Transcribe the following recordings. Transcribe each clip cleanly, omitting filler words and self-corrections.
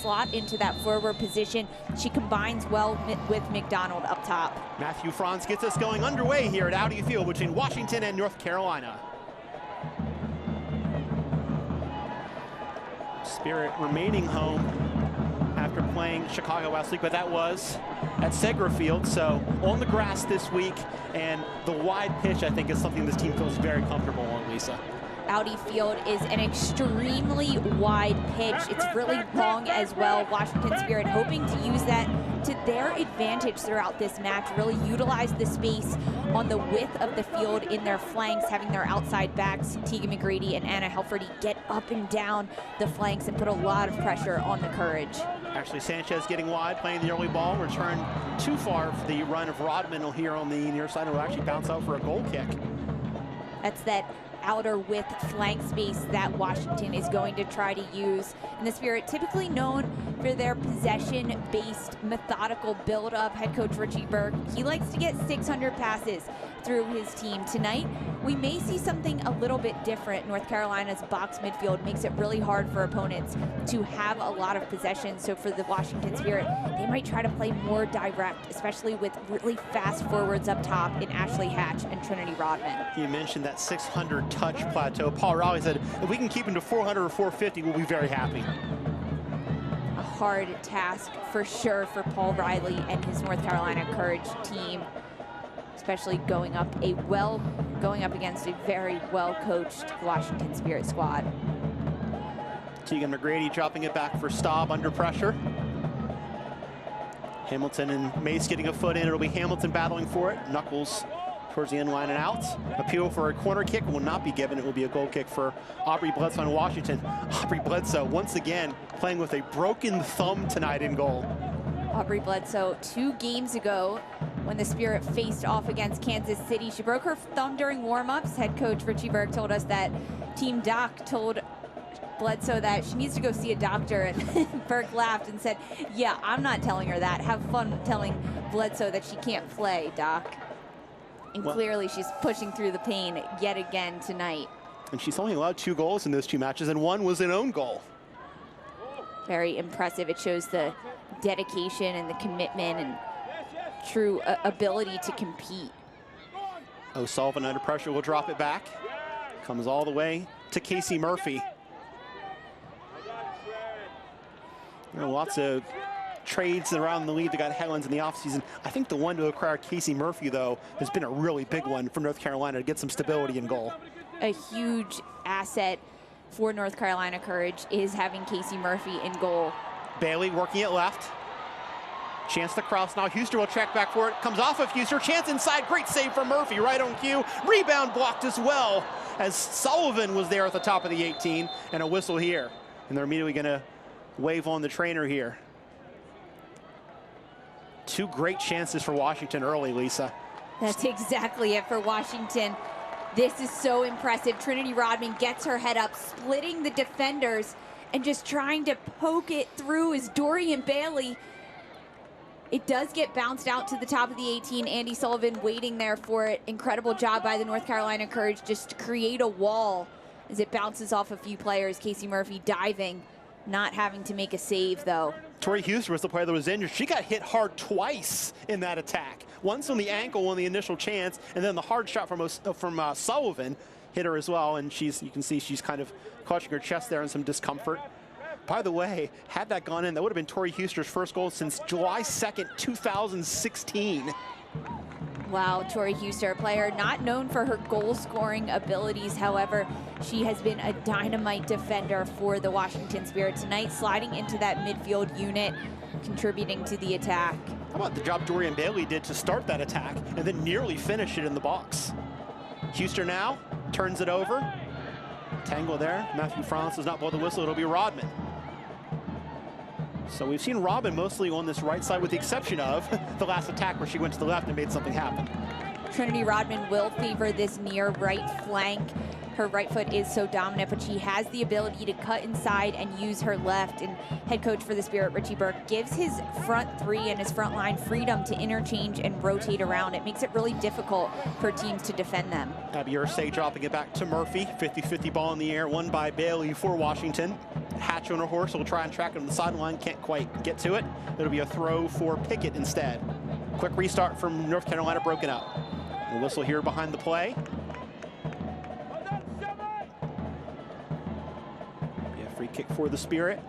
slot into that forward position. She combines well with McDonald up top. Matthew Franz gets us going underway here at Audi Field between Washington and North Carolina. Spirit remaining home after playing Chicago last week, but that was at Segra Field, so on the grass this week, and the wide pitch, I think, is something this team feels very comfortable on, Lisa. Audi Field is an extremely wide pitch. It's really long as well. Washington Spirit hoping to use that to their advantage throughout this match, really utilize the space on the width of the field in their flanks, having their outside backs, Tegan McGrady and Anna Helferty, get up and down the flanks and put a lot of pressure on the Courage. Ashley Sanchez getting wide, playing the early ball, returned too far for the run of Rodman here on the near side, and will actually bounce out for a goal kick. That's that outer width flank space that Washington is going to try to use. And the Spirit, typically known for their possession-based methodical build-up. Head coach Richie Burke, he likes to get 600 passes through his team. Tonight, we may see something a little bit different. North Carolina's box midfield makes it really hard for opponents to have a lot of possession. So for the Washington Spirit, they might try to play more direct, especially with really fast forwards up top in Ashley Hatch and Trinity Rodman. You mentioned that 600 touch plateau. Paul Rowley said, if we can keep him to 400 or 450, we'll be very happy. A hard task for sure for Paul Riley and his North Carolina Courage team, especially going up against a very well-coached Washington Spirit squad. Tegan McGrady dropping it back for Staub under pressure. Hamilton and Mace getting a foot in. It'll be Hamilton battling for it. Knuckles towards the end line and out. Appeal for a corner kick will not be given. It will be a goal kick for Aubrey Bledsoe in Washington. Aubrey Bledsoe once again playing with a broken thumb tonight in goal. Aubrey Bledsoe 2 games ago when the Spirit faced off against Kansas City, she broke her thumb during warm-ups. Head coach Richie Burke told us that Team Doc told Bledsoe that she needs to go see a doctor, and Burke laughed and said, yeah, I'm not telling her that. Have fun telling Bledsoe that she can't play, Doc. And clearly she's pushing through the pain yet again tonight. And she's only allowed 2 goals in those 2 matches, and 1 was an own goal. Very impressive. It shows the dedication and the commitment and true ability to compete. O'Sullivan under pressure will drop it back. Comes all the way to Casey Murphy. There are lots of trades around the league that got headlines in the offseason. I think the one to acquire Casey Murphy, though, has been a really big one for North Carolina to get some stability in goal. A huge asset for North Carolina Courage is having Casey Murphy in goal. Bailey working it left. Chance to cross now. Huster will check back for it. Comes off of Huster. Chance inside. Great save from Murphy right on cue. Rebound blocked as well as Sullivan was there at the top of the 18. And a whistle here. And they're immediately going to wave on the trainer here. 2 great chances for Washington early, Lisa. That's exactly it for Washington. This is so impressive. Trinity Rodman gets her head up, splitting the defenders and just trying to poke it through as Dorian Bailey. It does get bounced out to the top of the 18. Andy Sullivan waiting there for it. Incredible job by the North Carolina Courage just to create a wall as it bounces off a few players. Casey Murphy diving, not having to make a save though. Tori Huster was the player that was injured. She got hit hard twice in that attack. Once on the ankle on the initial chance, and then the hard shot from Sullivan hit her as well. And you can see she's kind of clutching her chest there in some discomfort. By the way, had that gone in, that would have been Tori Huster's first goal since July 2nd, 2016. Wow, Tori Huster, a player not known for her goal-scoring abilities. However, she has been a dynamite defender for the Washington Spirit tonight, sliding into that midfield unit, contributing to the attack. How about the job Dorian Bailey did to start that attack and then nearly finish it in the box? Huster now turns it over. Tangle there. Matthew Franz does not blow the whistle. It'll be Rodman. So we've seen Robin mostly on this right side with the exception of the last attack where she went to the left and made something happen. Trinity Rodman will favor this near right flank. her right foot is so dominant, but she has the ability to cut inside and use her left. And head coach for the Spirit, Richie Burke, gives his front three and his front line freedom to interchange and rotate around. It makes it really difficult for teams to defend them. Abby Irsay dropping it back to Murphy. 50-50 ball in the air, won by Bailey for Washington. Hatch on her horse will try and track it on the sideline, can't quite get to it. It'll be a throw for Pickett instead. Quick restart from North Carolina, broken up. The whistle here behind the play. Free kick for the Spirit.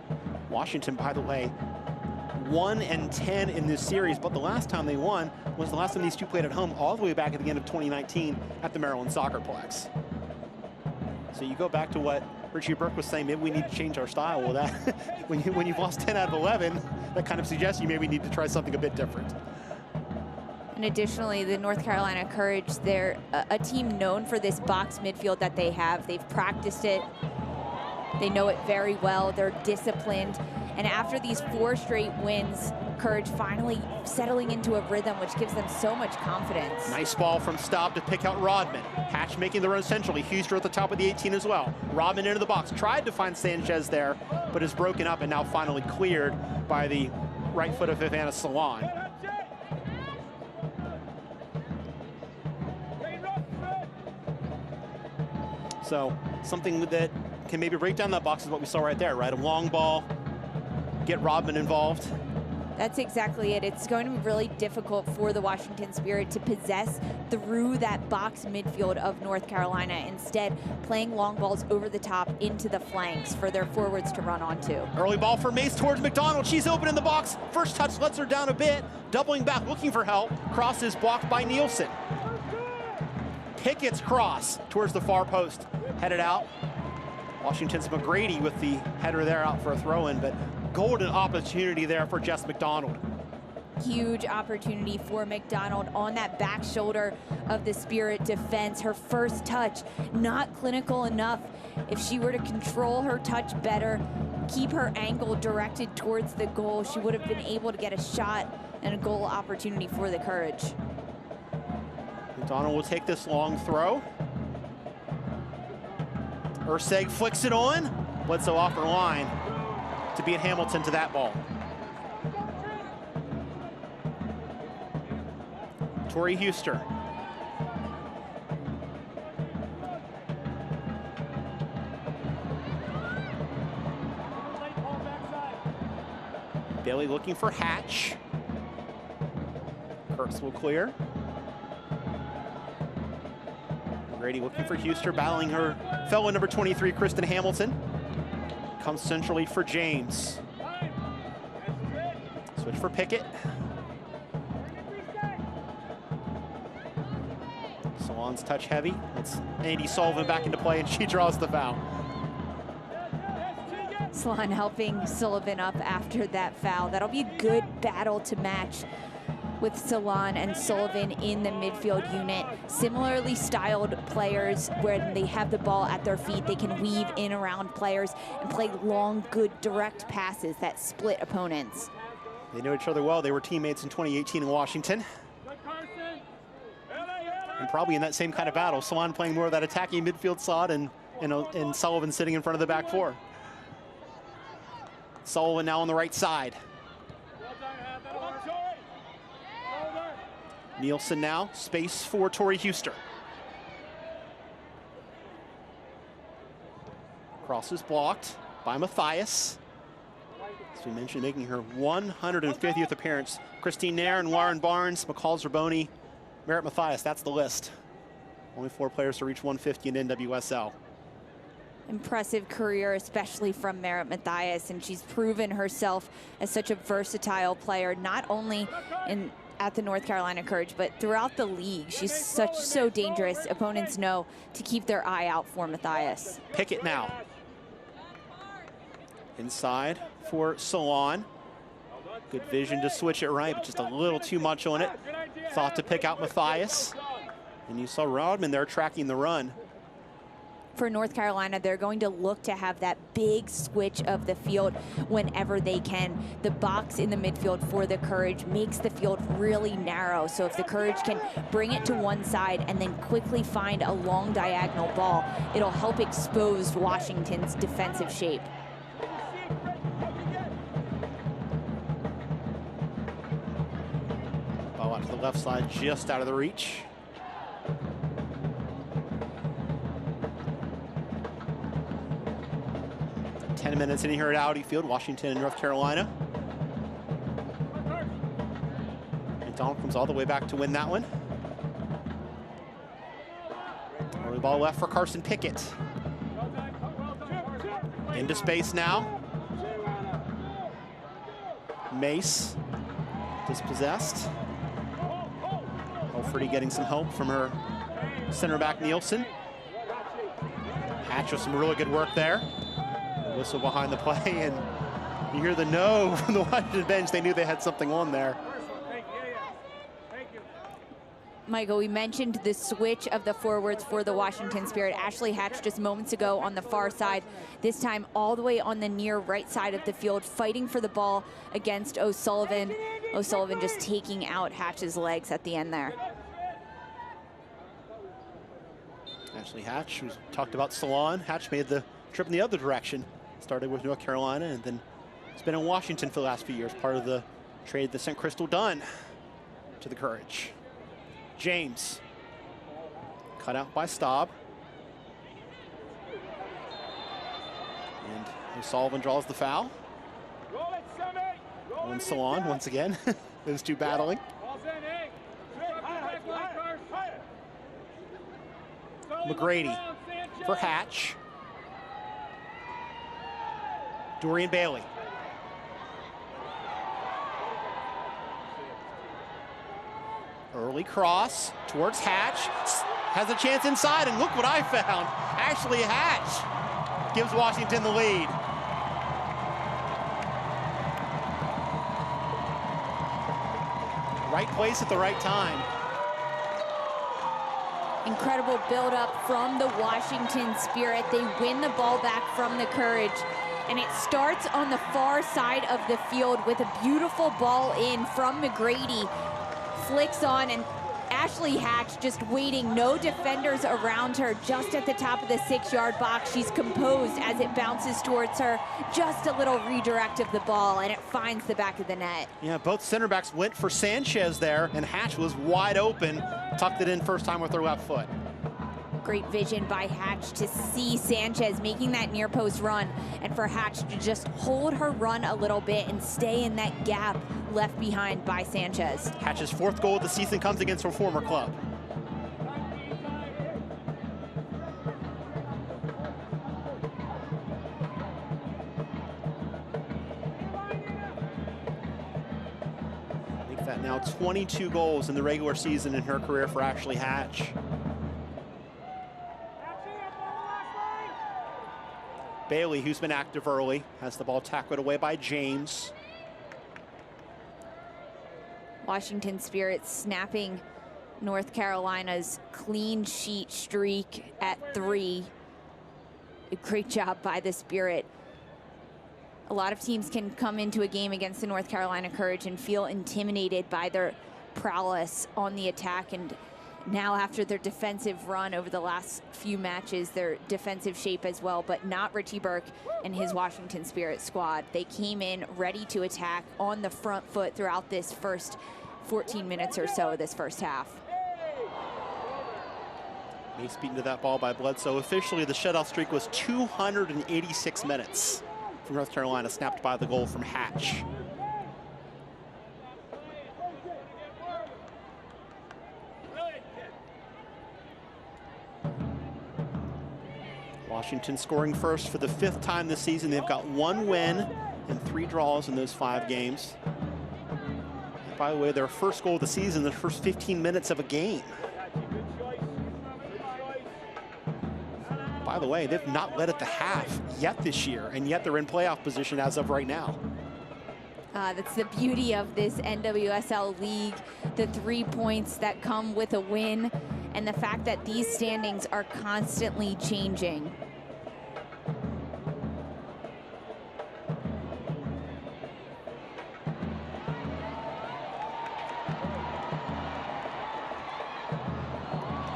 Washington, by the way, 1-10 in this series, but the last time they won was the last time these two played at home, all the way back at the end of 2019 at the Maryland Soccerplex. So you go back to what Richie Burke was saying, maybe we need to change our style. Well, that when you've lost 10 out of 11, that kind of suggests you maybe need to try something a bit different. And additionally, the North Carolina Courage, they're a team known for this box midfield that they have. They've practiced it. They know it very well. They're disciplined. And after these 4 straight wins, Courage finally settling into a rhythm, which gives them so much confidence. Nice ball from Staub to pick out Rodman. Hatch making the run centrally. Huster at the top of the 18 as well. Rodman into the box. Tried to find Sanchez there, but is broken up and now finally cleared by the right foot of Ivana Salon. So something that can maybe break down that box is what we saw right there, right? A long ball, get Rodman involved. That's exactly it. It's going to be really difficult for the Washington Spirit to possess through that box midfield of North Carolina. Instead, playing long balls over the top into the flanks for their forwards to run onto. Early ball for Mace towards McDonald. She's open in the box. First touch lets her down a bit. Doubling back, looking for help. Cross is blocked by Nielsen. Pickett's cross towards the far post. Headed out. Washington's McGrady with the header there out for a throw-in, but golden opportunity there for Jess McDonald. Huge opportunity for McDonald on that back shoulder of the Spirit defense. Her first touch, not clinical enough. If she were to control her touch better, keep her angle directed towards the goal, she would have been able to get a shot and a goal opportunity for the Courage. McDonald will take this long throw. Urseg flicks it on. Bledsoe off her line to beat Hamilton to that ball. Tori Huster. Bailey looking for Hatch. Kurtz will clear. Grady looking for Huster, battling her fellow number 23, Kristen Hamilton. Comes centrally for James. Switch for Pickett. Salon's touch heavy. That's Andy Sullivan back into play, and she draws the foul. Salon helping Sullivan up after that foul. That'll be a good battle to match with Salon and Sullivan in the midfield unit. Similarly styled players, when they have the ball at their feet, they can weave in around players and play long, good, direct passes that split opponents. They know each other well. They were teammates in 2018 in Washington. And probably in that same kind of battle, Salon playing more of that attacking midfield slot and Sullivan sitting in front of the back four. Sullivan now on the right side. Nielsen now, space for Tori Huster. Cross is blocked by Matthias. As we mentioned, making her 150th appearance. Christine Nair and Warren Barnes, McCall Zerboni, Merritt Matthias, that's the list. Only 4 players to reach 150 in NWSL. Impressive career, especially from Merritt Matthias, and she's proven herself as such a versatile player, not only at the North Carolina Courage, but throughout the league. She's so dangerous. Opponents know to keep their eye out for Matthias. Pickett now. Inside for Salon. Good vision to switch it right, but just a little too much on it. Thought to pick out Matthias. And you saw Rodman there tracking the run for North Carolina, they're going to look to have that big switch of the field whenever they can. The box in the midfield for the Courage makes the field really narrow. So if the Courage can bring it to one side and then quickly find a long diagonal ball, it'll help expose Washington's defensive shape. Ball out to the left side, just out of the reach. 10 minutes in here at Audi Field, Washington and North Carolina. McDonald comes all the way back to win that one. Early ball left for Carson Pickett. Into space now. Mace dispossessed. O'Free getting some help from her center back Nielsen. Hatch with some really good work there. A whistle behind the play, and you hear the no from the Washington bench. They knew they had something on there. Michael, we mentioned the switch of the forwards for the Washington Spirit. Ashley Hatch just moments ago on the far side, this time all the way on the near right side of the field, fighting for the ball against O'Sullivan. O'Sullivan just taking out Hatch's legs at the end there. Ashley Hatch, who's talked about Salon. Hatch made the trip in the other direction. Started with North Carolina and then it's been in Washington for the last few years, part of the trade that sent Crystal Dunn to the Courage. James, cut out by Staub. And O'Sullivan draws the foul. And Salon once again, those two battling. McGrady for Hatch. Dorian Bailey. Early cross towards Hatch. Has a chance inside, and look what I found. Ashley Hatch gives Washington the lead. Right place at the right time. Incredible build-up from the Washington Spirit. They win the ball back from the Courage. And it starts on the far side of the field with a beautiful ball in from McGrady. Flicks on, and Ashley Hatch just waiting, no defenders around her, just at the top of the 6-yard box. She's composed as it bounces towards her. Just a little redirect of the ball, and it finds the back of the net. Yeah, both center backs went for Sanchez there, and Hatch was wide open. Tucked it in first time with her left foot. Great vision by Hatch to see Sanchez making that near post run, and for Hatch to just hold her run a little bit and stay in that gap left behind by Sanchez. Hatch's 4th goal of the season comes against her former club. Make that now 22 goals in the regular season in her career for Ashley Hatch. Bailey, who's been active early, has the ball tackled away by James. Washington Spirit snapping North Carolina's clean sheet streak at 3. A great job by the Spirit. A lot of teams can come into a game against the North Carolina Courage and feel intimidated by their prowess on the attack, and now after their defensive run over the last few matches, their defensive shape as well, but not Richie Burke and his Washington Spirit squad. They came in ready to attack on the front foot throughout this first 14 minutes or so of this first half. Mace beaten to that ball by Bledsoe. Officially, the shutout streak was 286 minutes for North Carolina, snapped by the goal from Hatch. Washington scoring first for the 5th time this season. They've got 1 win and 3 draws in those 5 games. And by the way, their first goal of the season, the first 15 minutes of a game. By the way, they've not led at the half yet this year, and yet they're in playoff position as of right now. That's the beauty of this NWSL league, the 3 points that come with a win. and the fact that these standings are constantly changing.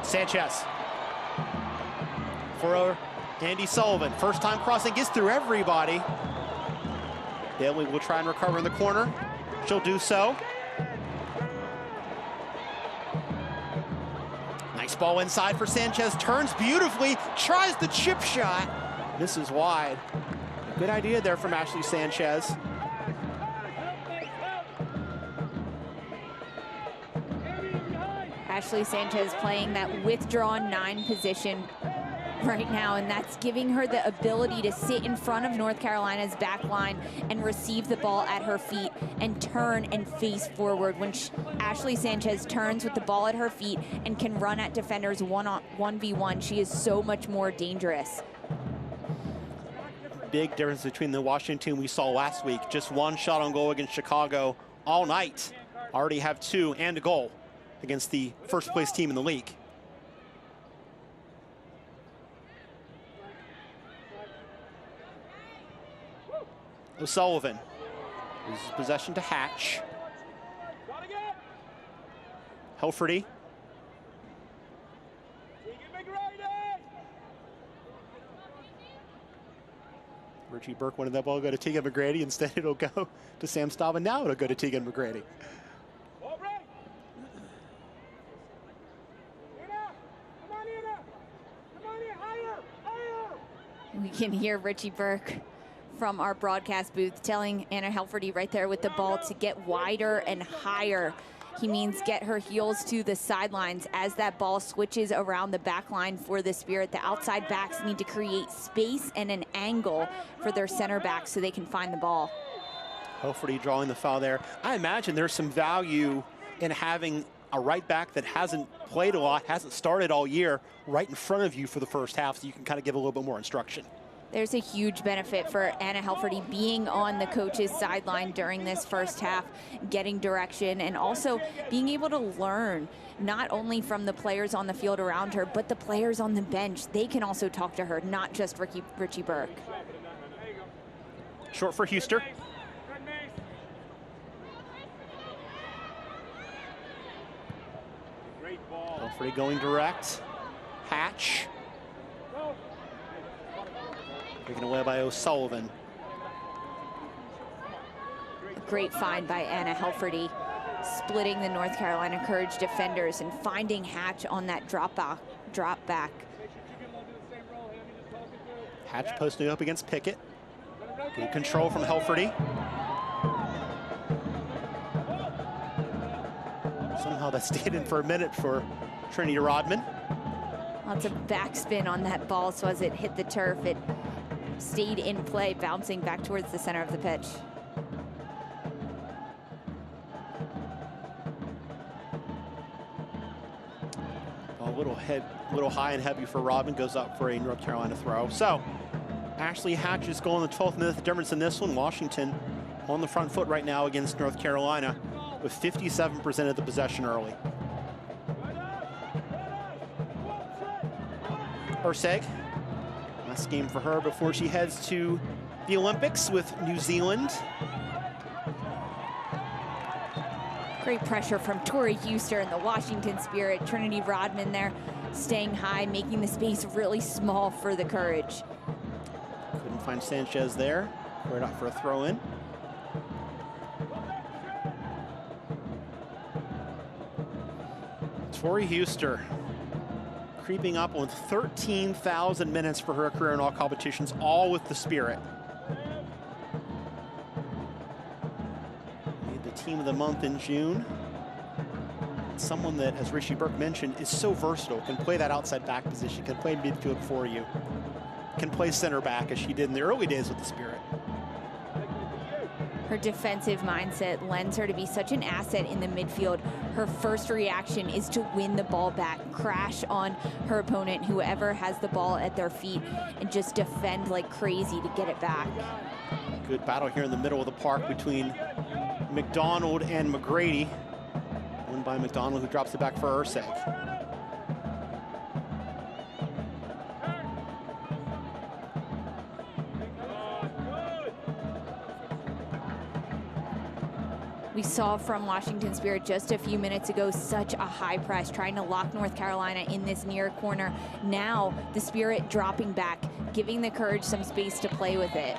Sanchez for Andy Sullivan. First time crossing, gets through everybody. Daly will try and recover in the corner. She'll do so. Nice ball inside for Sanchez. Turns beautifully, tries the chip shot. This is wide. A good idea there from Ashley Sanchez. Ashley Sanchez playing that withdrawn 9 position right now, and that's giving her the ability to sit in front of North Carolina's back line and receive the ball at her feet and turn and face forward. When Ashley Sanchez turns with the ball at her feet and can run at defenders 1v1, she is so much more dangerous. Big difference between the Washington we saw last week. Just 1 shot on goal against Chicago all night. Already have 2 and a goal against the first place team in the league. O'Sullivan loses possession to Hatch. Helferty. Richie Burke wanted that ball to go to Tegan McGrady. Instead, it'll go to Sam Staub, and now it'll go to Tegan McGrady. We can hear Richie Burke from our broadcast booth telling Anna Helferty right there with the ball to get wider and higher. He means get her heels to the sidelines as that ball switches around the back line for the Spirit. The outside backs need to create space and an angle for their center backs so they can find the ball. Helferty drawing the foul there. I imagine there's some value in having a right back that hasn't played a lot, hasn't started all year, right in front of you for the first half, so you can kind of give a little bit more instruction. There's a huge benefit for Anna Helferty being on the coach's sideline during this first half, getting direction, and also being able to learn not only from the players on the field around her, but the players on the bench. They can also talk to her, not just Richie Burke. Short for Huster. Helferty going direct. Hatch. Taken away by O'Sullivan. A great find by Anna Helferty, splitting the North Carolina Courage defenders and finding Hatch on that drop back. Hatch posting up against Pickett. Good control from Helferty. Somehow that stayed in for a minute for Trinity Rodman. Lots of backspin on that ball, so as it hit the turf, it stayed in play, bouncing back towards the center of the pitch. A little high and heavy for Rodman, goes up for a North Carolina throw. So Ashley Hatch is going the 12th minute. The difference in this one, Washington on the front foot right now against North Carolina with 57% of the possession early. Urseg, last game for her before she heads to the Olympics with New Zealand. Great pressure from Tori Huster and the Washington Spirit. Trinity Rodman there staying high, making the space really small for the Courage. Couldn't find Sanchez there. Right out for a throw in. Tori Huster creeping up with 13,000 minutes for her career in all competitions, all with the Spirit. Made the team of the month in June. Someone that, as Richie Burke mentioned, is so versatile, can play that outside back position, can play midfield for you, can play center back as she did in the early days with the Spirit. Her defensive mindset lends her to be such an asset in the midfield. Her first reaction is to win the ball back, crash on her opponent, whoever has the ball at their feet, and just defend like crazy to get it back. Good battle here in the middle of the park between McDonald and McGrady. Won by McDonald, who drops it back for Urseg. we saw from Washington Spirit just a few minutes ago, such a high press, trying to lock North Carolina in this near corner. Now the Spirit dropping back, giving the Courage some space to play with it.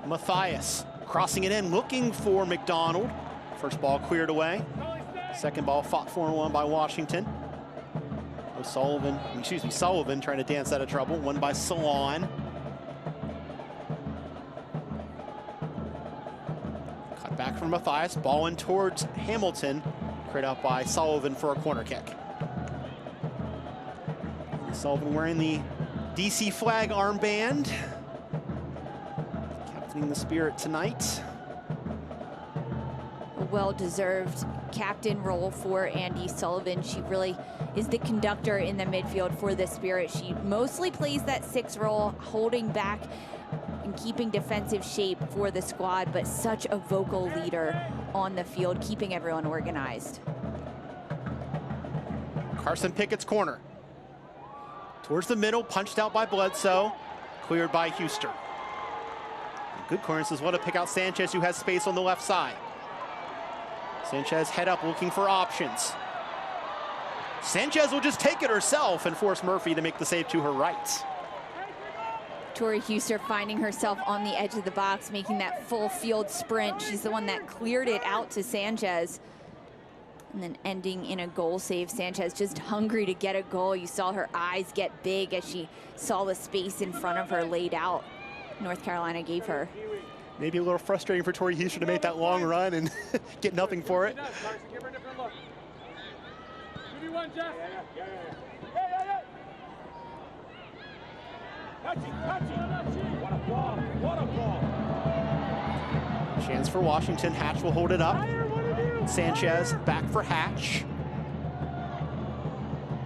Matthias crossing it in, looking for McDonald. First ball cleared away. Second ball fought for and won by Washington. Sullivan trying to dance out of trouble. Won by Salon. Cut back from Matthias. Ball in towards Hamilton. Cleared out by Sullivan for a corner kick. Sullivan wearing the DC flag armband. Captaining the Spirit tonight. A well-deserved captain role for Andi Sullivan. She really is the conductor in the midfield for the Spirit. She mostly plays that 6 role, holding back and keeping defensive shape for the squad, but such a vocal leader on the field, keeping everyone organized. Carson Pickett's corner. Towards the middle, punched out by Bledsoe, cleared by Huster. Good clearance as well to pick out Sanchez, who has space on the left side. Sanchez head up, looking for options. Sanchez will just take it herself and force Murphy to make the save to her right. Tori Huster finding herself on the edge of the box, making that full field sprint. She's the one that cleared it out to Sanchez. And then ending in a goal save. Sanchez just hungry to get a goal. You saw her eyes get big as she saw the space in front of her laid out. North Carolina gave her. Maybe a little frustrating for Tori Huster to make that long run and get nothing for it. Chance for Washington. Hatch will hold it up. Sanchez back for Hatch.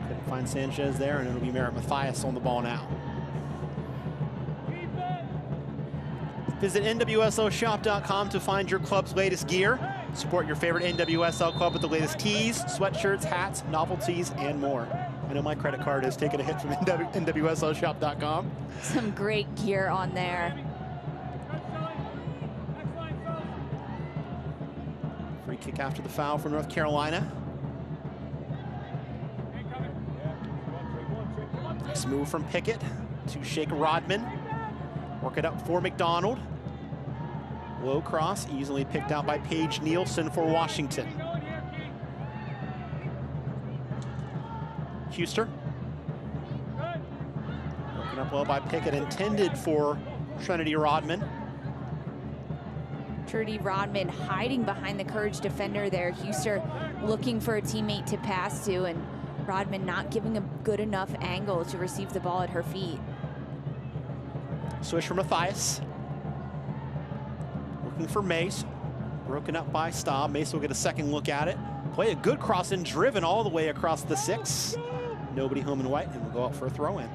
Couldn't find Sanchez there, and it'll be Merritt Matthias on the ball now. Visit NWSLshop.com to find your club's latest gear. Support your favorite NWSL club with the latest tees, sweatshirts, hats, novelties, and more. I know my credit card is taking a hit from NWSLshop.com. Some great gear on there. Free kick after the foul for North Carolina. Nice move from Pickett to shake Rodman. Work it up for McDonald. Low cross, easily picked out by Paige Nielsen for Washington. Huster. Working up well by Pickett, intended for Trinity Rodman. Trinity Rodman hiding behind the Courage defender there. Huster looking for a teammate to pass to, and Rodman not giving a good enough angle to receive the ball at her feet. Swish for Matthias. Looking for Mace. Broken up by Staub. Mace will get a second look at it. Play a good cross and driven all the way across the 6. Nobody home and white, and we'll go out for a throw-in.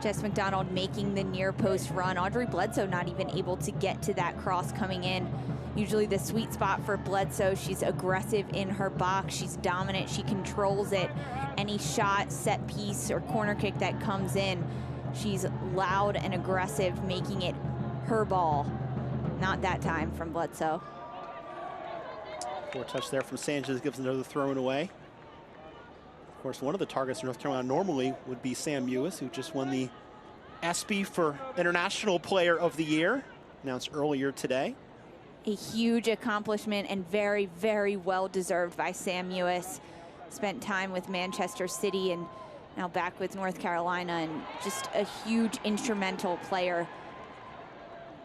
Jess McDonald making the near post run. Audrey Bledsoe not even able to get to that cross coming in. Usually the sweet spot for Bledsoe. She's aggressive in her box. She's dominant. She controls it. Any shot, set piece, or corner kick that comes in, she's loud and aggressive, making it her ball. Not that time from Bledsoe. Poor touch there from Sanchez, gives another throw away. Of course, one of the targets in North Carolina normally would be Sam Mewis, who just won the ESPY for International Player of the Year, announced earlier today. A huge accomplishment and very, very well deserved by Sam Mewis. Spent time with Manchester City and now back with North Carolina, and just a huge instrumental player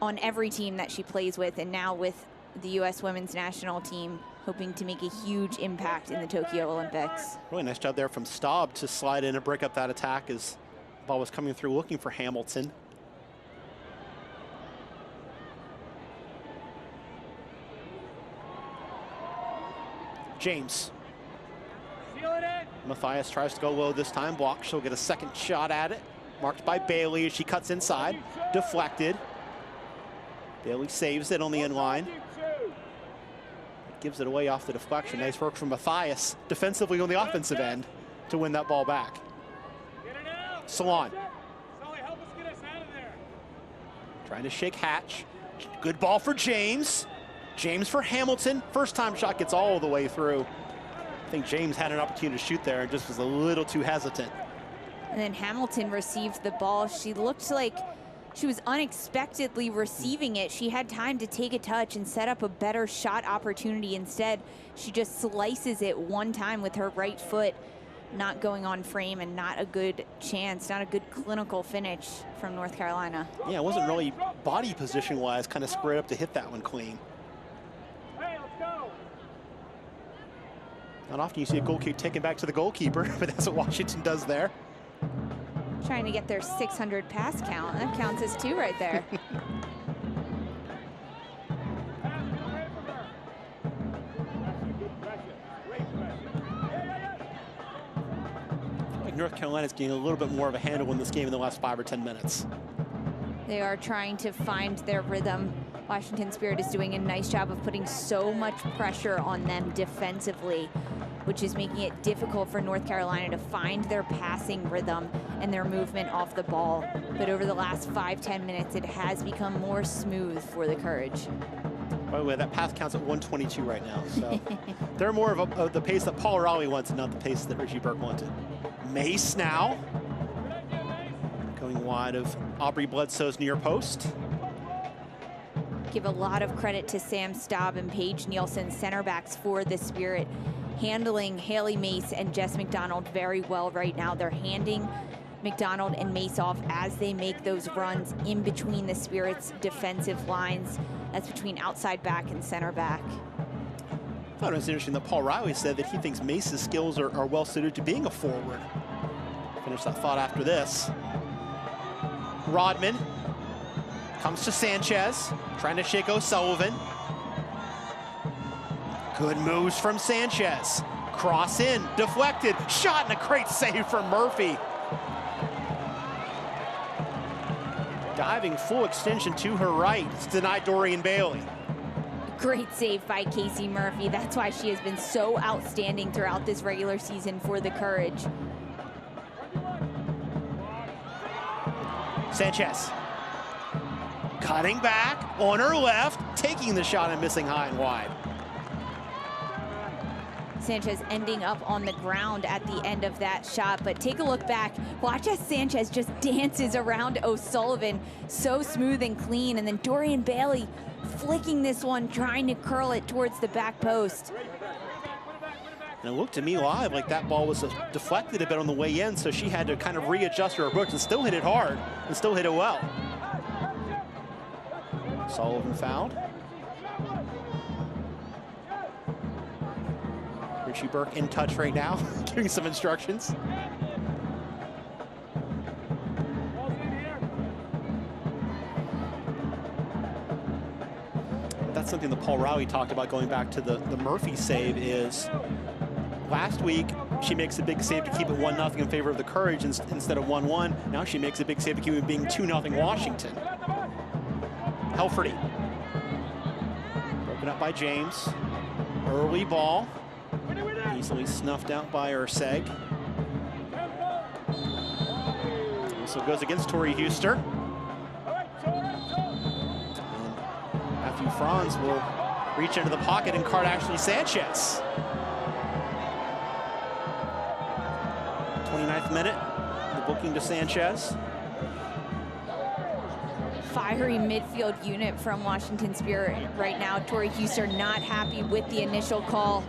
on every team that she plays with, and now with the U.S. women's national team, hoping to make a huge impact in the Tokyo Olympics. Really nice job there from Staub to slide in and break up that attack as the ball was coming through looking for Hamilton. James. Matthias tries to go low this time. Blocked. She'll get a second shot at it. Marked by Bailey as she cuts inside. Deflected. Bailey saves it on the end line. Gives it away off the deflection. Nice work from Matthias defensively on the offensive end to win that ball back. Salon. Trying to shake Hatch. Good ball for James. James for Hamilton. First time shot gets all the way through. I think James had an opportunity to shoot there and just was a little too hesitant. And then Hamilton received the ball. She looked like she was unexpectedly receiving it. She had time to take a touch and set up a better shot opportunity. Instead, she just slices it one time with her right foot, not going on frame, and not a good chance, not a good clinical finish from North Carolina. Yeah, it wasn't really body position-wise, kind of squared up to hit that one clean. Not often you see a goal kick taken back to the goalkeeper, but that's what Washington does there. Trying to get their 600 pass count. That counts as 2 right there. Like North Carolina's getting a little bit more of a handle in this game in the last 5 or 10 minutes. They are trying to find their rhythm. Washington Spirit is doing a nice job of putting so much pressure on them defensively, which is making it difficult for North Carolina to find their passing rhythm and their movement off the ball. But over the last 5-10 minutes, it has become more smooth for the Courage. By the way, that pass counts at 122 right now. So they're more of the pace that Paul Raleigh wants and not the pace that Richie Burke wanted. Mace now going wide of Aubrey Bledsoe's near post. Give a lot of credit to Sam Staub and Paige Nielsen, center backs for the Spirit, handling Haley Mace and Jess McDonald very well right now. They're handing McDonald and Mace off as they make those runs in between the Spirit's defensive lines. That's between outside back and center back. I thought it was interesting that Paul Riley said that he thinks Mace's skills are well suited to being a forward. Finish that thought after this. Rodman comes to Sanchez, trying to shake O'Sullivan. Good moves from Sanchez. Cross in, deflected, shot, and a great save from Murphy. Diving full extension to her right. It's denied Dorian Bailey. Great save by Casey Murphy. That's why she has been so outstanding throughout this regular season for the Courage. Sanchez. Cutting back on her left, taking the shot and missing high and wide. Sanchez ending up on the ground at the end of that shot, but take a look back. Watch as Sanchez just dances around O'Sullivan, so smooth and clean, and then Dorian Bailey flicking this one, trying to curl it towards the back post. And it looked to me live like that ball was deflected a bit on the way in, so she had to kind of readjust her approach and still hit it hard and still hit it well. Sullivan fouled. Richie Burke in touch right now, giving some instructions. That's something that Paul Rowley talked about going back to the Murphy save is last week she makes a big save to keep it 1-0 in favor of the Courage instead of 1-1. Now she makes a big save to keep it being 2-0 Washington. Helferty. Broken up by James. Early ball. Easily snuffed out by Urseg. Also goes against Tori Huster. Matthew Franz will reach into the pocket and card Ashley Sanchez. 29th minute, the booking to Sanchez. Fiery midfield unit from Washington Spirit right now. Tori Huster not happy with the initial call.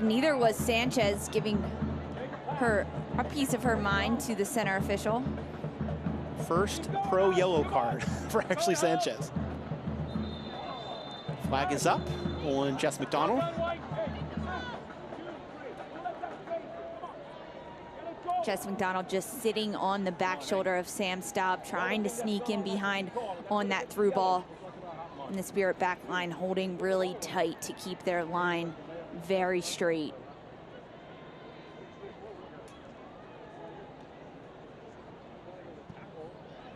Neither was Sanchez, giving her a piece of her mind to the center official. First pro yellow card for Ashley Sanchez. Flag is up on Jess McDonald. Jess McDonald just sitting on the back shoulder of Sam Staub, trying to sneak in behind on that through ball. And the Spirit back line holding really tight to keep their line very straight.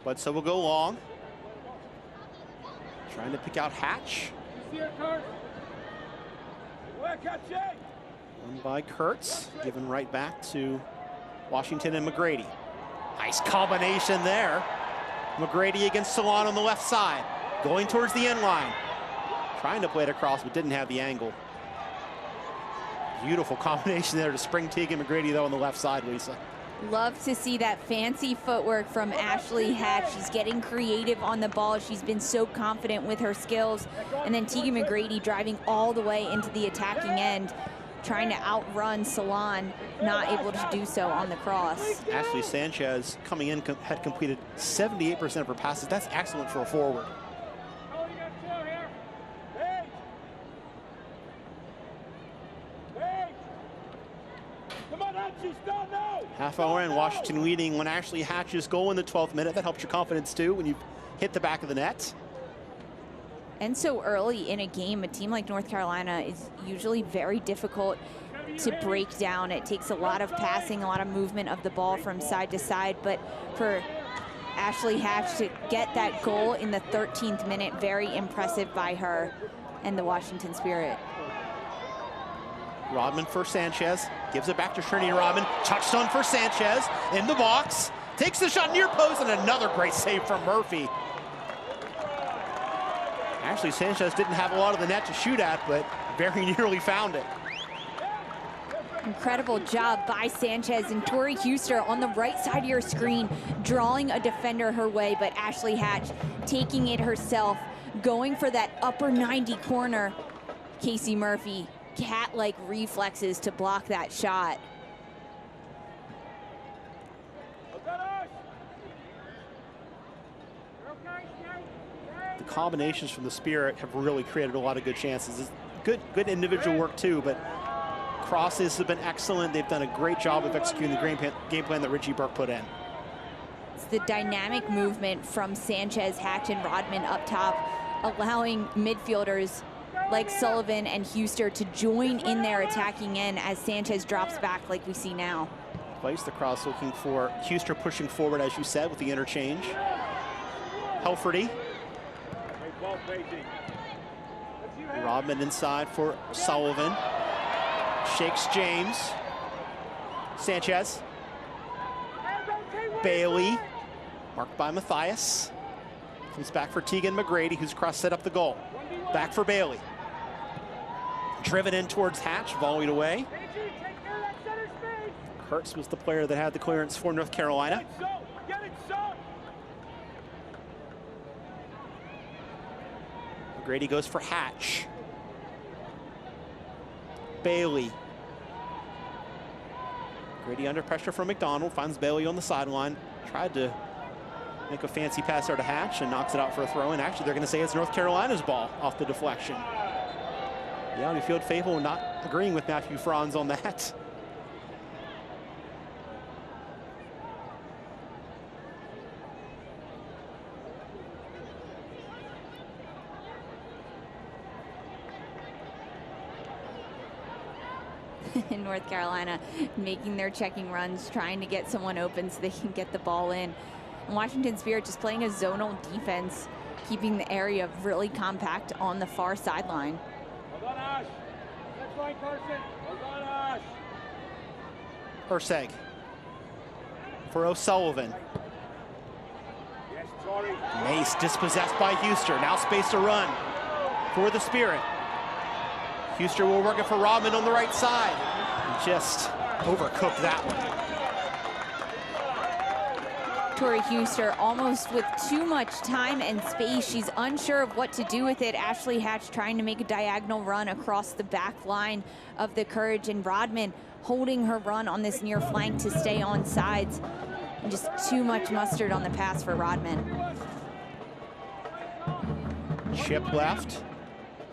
But so we'll go long. Trying to pick out Hatch. One by Kurtz, given right back to Washington and McGrady. Nice combination there. McGrady against Salon on the left side. going towards the end line. Trying to play it across, but didn't have the angle. Beautiful combination there to spring Tegan McGrady, though, on the left side, Lisa. Love to see that fancy footwork from Ashley Hatch. She's getting creative on the ball. She's been so confident with her skills. And then Tegan McGrady driving all the way into the attacking end, trying to outrun Salon, not able to do so on the cross. Ashley Sanchez coming in had completed 78% of her passes. That's excellent for a forward. Half hour in, Washington leading when Ashley Hatch's goal in the 12th minute. That helps your confidence too when you hit the back of the net. And so early in a game, a team like North Carolina is usually very difficult to break down. It takes a lot of passing, a lot of movement of the ball from side to side. But for Ashley Hatch to get that goal in the 13th minute, very impressive by her and the Washington Spirit. Rodman for Sanchez, gives it back to Trinity Rodman. Touchdown for Sanchez in the box. Takes the shot near post, and another great save from Murphy. Ashley Sanchez didn't have a lot of the net to shoot at, but very nearly found it. Incredible job by Sanchez, and Tori Huster on the right side of your screen, drawing a defender her way, but Ashley Hatch taking it herself, going for that upper 90 corner. Casey Murphy, cat-like reflexes to block that shot. The combinations from the Spirit have really created a lot of good chances. It's good individual work too, but crosses have been excellent. They've done a great job of executing the game plan that Richie Burke put in. It's the dynamic movement from Sanchez, Hatch, and Rodman up top, allowing midfielders like Sullivan and Huster to join in their attacking end as Sanchez drops back like we see now. Plays the cross, looking for Huster pushing forward, as you said, with the interchange. Helferty. Rodman inside for Sullivan. Shakes James. Sanchez. Bailey. Marked by Matthias. Comes back for Tegan McGrady, who's cross set up the goal. Back for Bailey. Driven in towards Hatch, volleyed away. Kurtz was the player that had the clearance for North Carolina. McGrady goes for Hatch. Bailey. McGrady under pressure from McDonald, finds Bailey on the sideline. Tried to make a fancy pass there to Hatch and knocks it out for a throw. And actually, they're going to say it's North Carolina's ball off the deflection. The on-field faithful not agreeing with Matthew Franz on that. In North Carolina, making their checking runs, trying to get someone open so they can get the ball in. And Washington Spirit just playing a zonal defense, keeping the area really compact on the far sideline. Hold on, Ash. That's fine, Carson. Hold on, Ash. Urseg for O'Sullivan. Yes, Tori. Mace dispossessed by Huster. Now space to run for the Spirit. Huster will work it for Rodman on the right side. Just overcooked that one. Tori Huster almost with too much time and space. She's unsure of what to do with it. Ashley Hatch trying to make a diagonal run across the back line of the Courage, and Rodman holding her run on this near flank to stay on sides. And just too much mustard on the pass for Rodman. Chip left.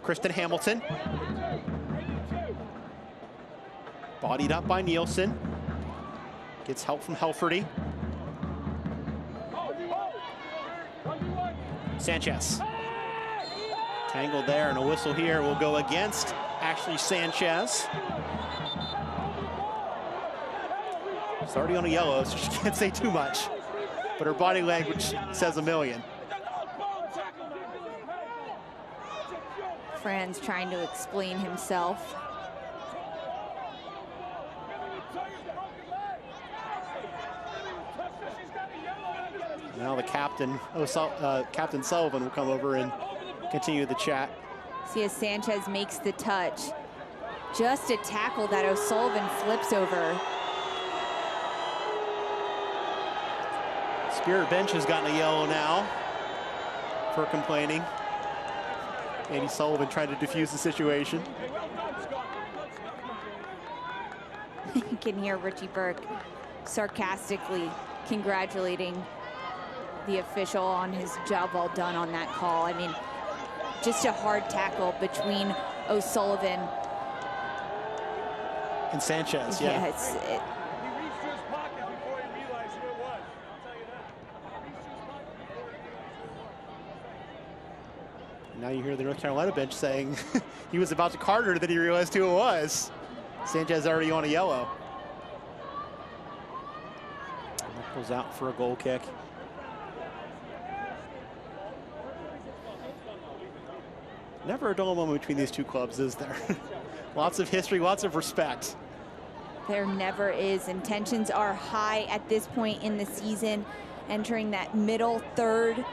Kristen Hamilton. Bodied up by Nielsen. Gets help from Helferty. Sanchez. Tangled there, and a whistle here will go against Ashley Sanchez. She's already on a yellow, so she can't say too much. But her body language says a million. Franz trying to explain himself. Now the captain, Captain Sullivan, will come over and continue the chat. See as Sanchez makes the touch. Just a tackle that O'Sullivan flips over. Spirit bench has gotten a yellow now for complaining. Maybe Sullivan trying to defuse the situation. You can hear Richie Burke sarcastically congratulating the official on his job well done on that call. I mean, just a hard tackle between O'Sullivan and Sanchez. Yeah. He reached to his pocket before he realized who it was. I'll tell you that. He reached to his pocket before he realized who it was. Now you hear the North Carolina bench saying he was about to card her, then he realized who it was. Sanchez already on a yellow. Goes out for a goal kick. Never a dull moment between these two clubs, is there? Lots of history, lots of respect. There never is, and tensions are high at this point in the season. Entering that middle third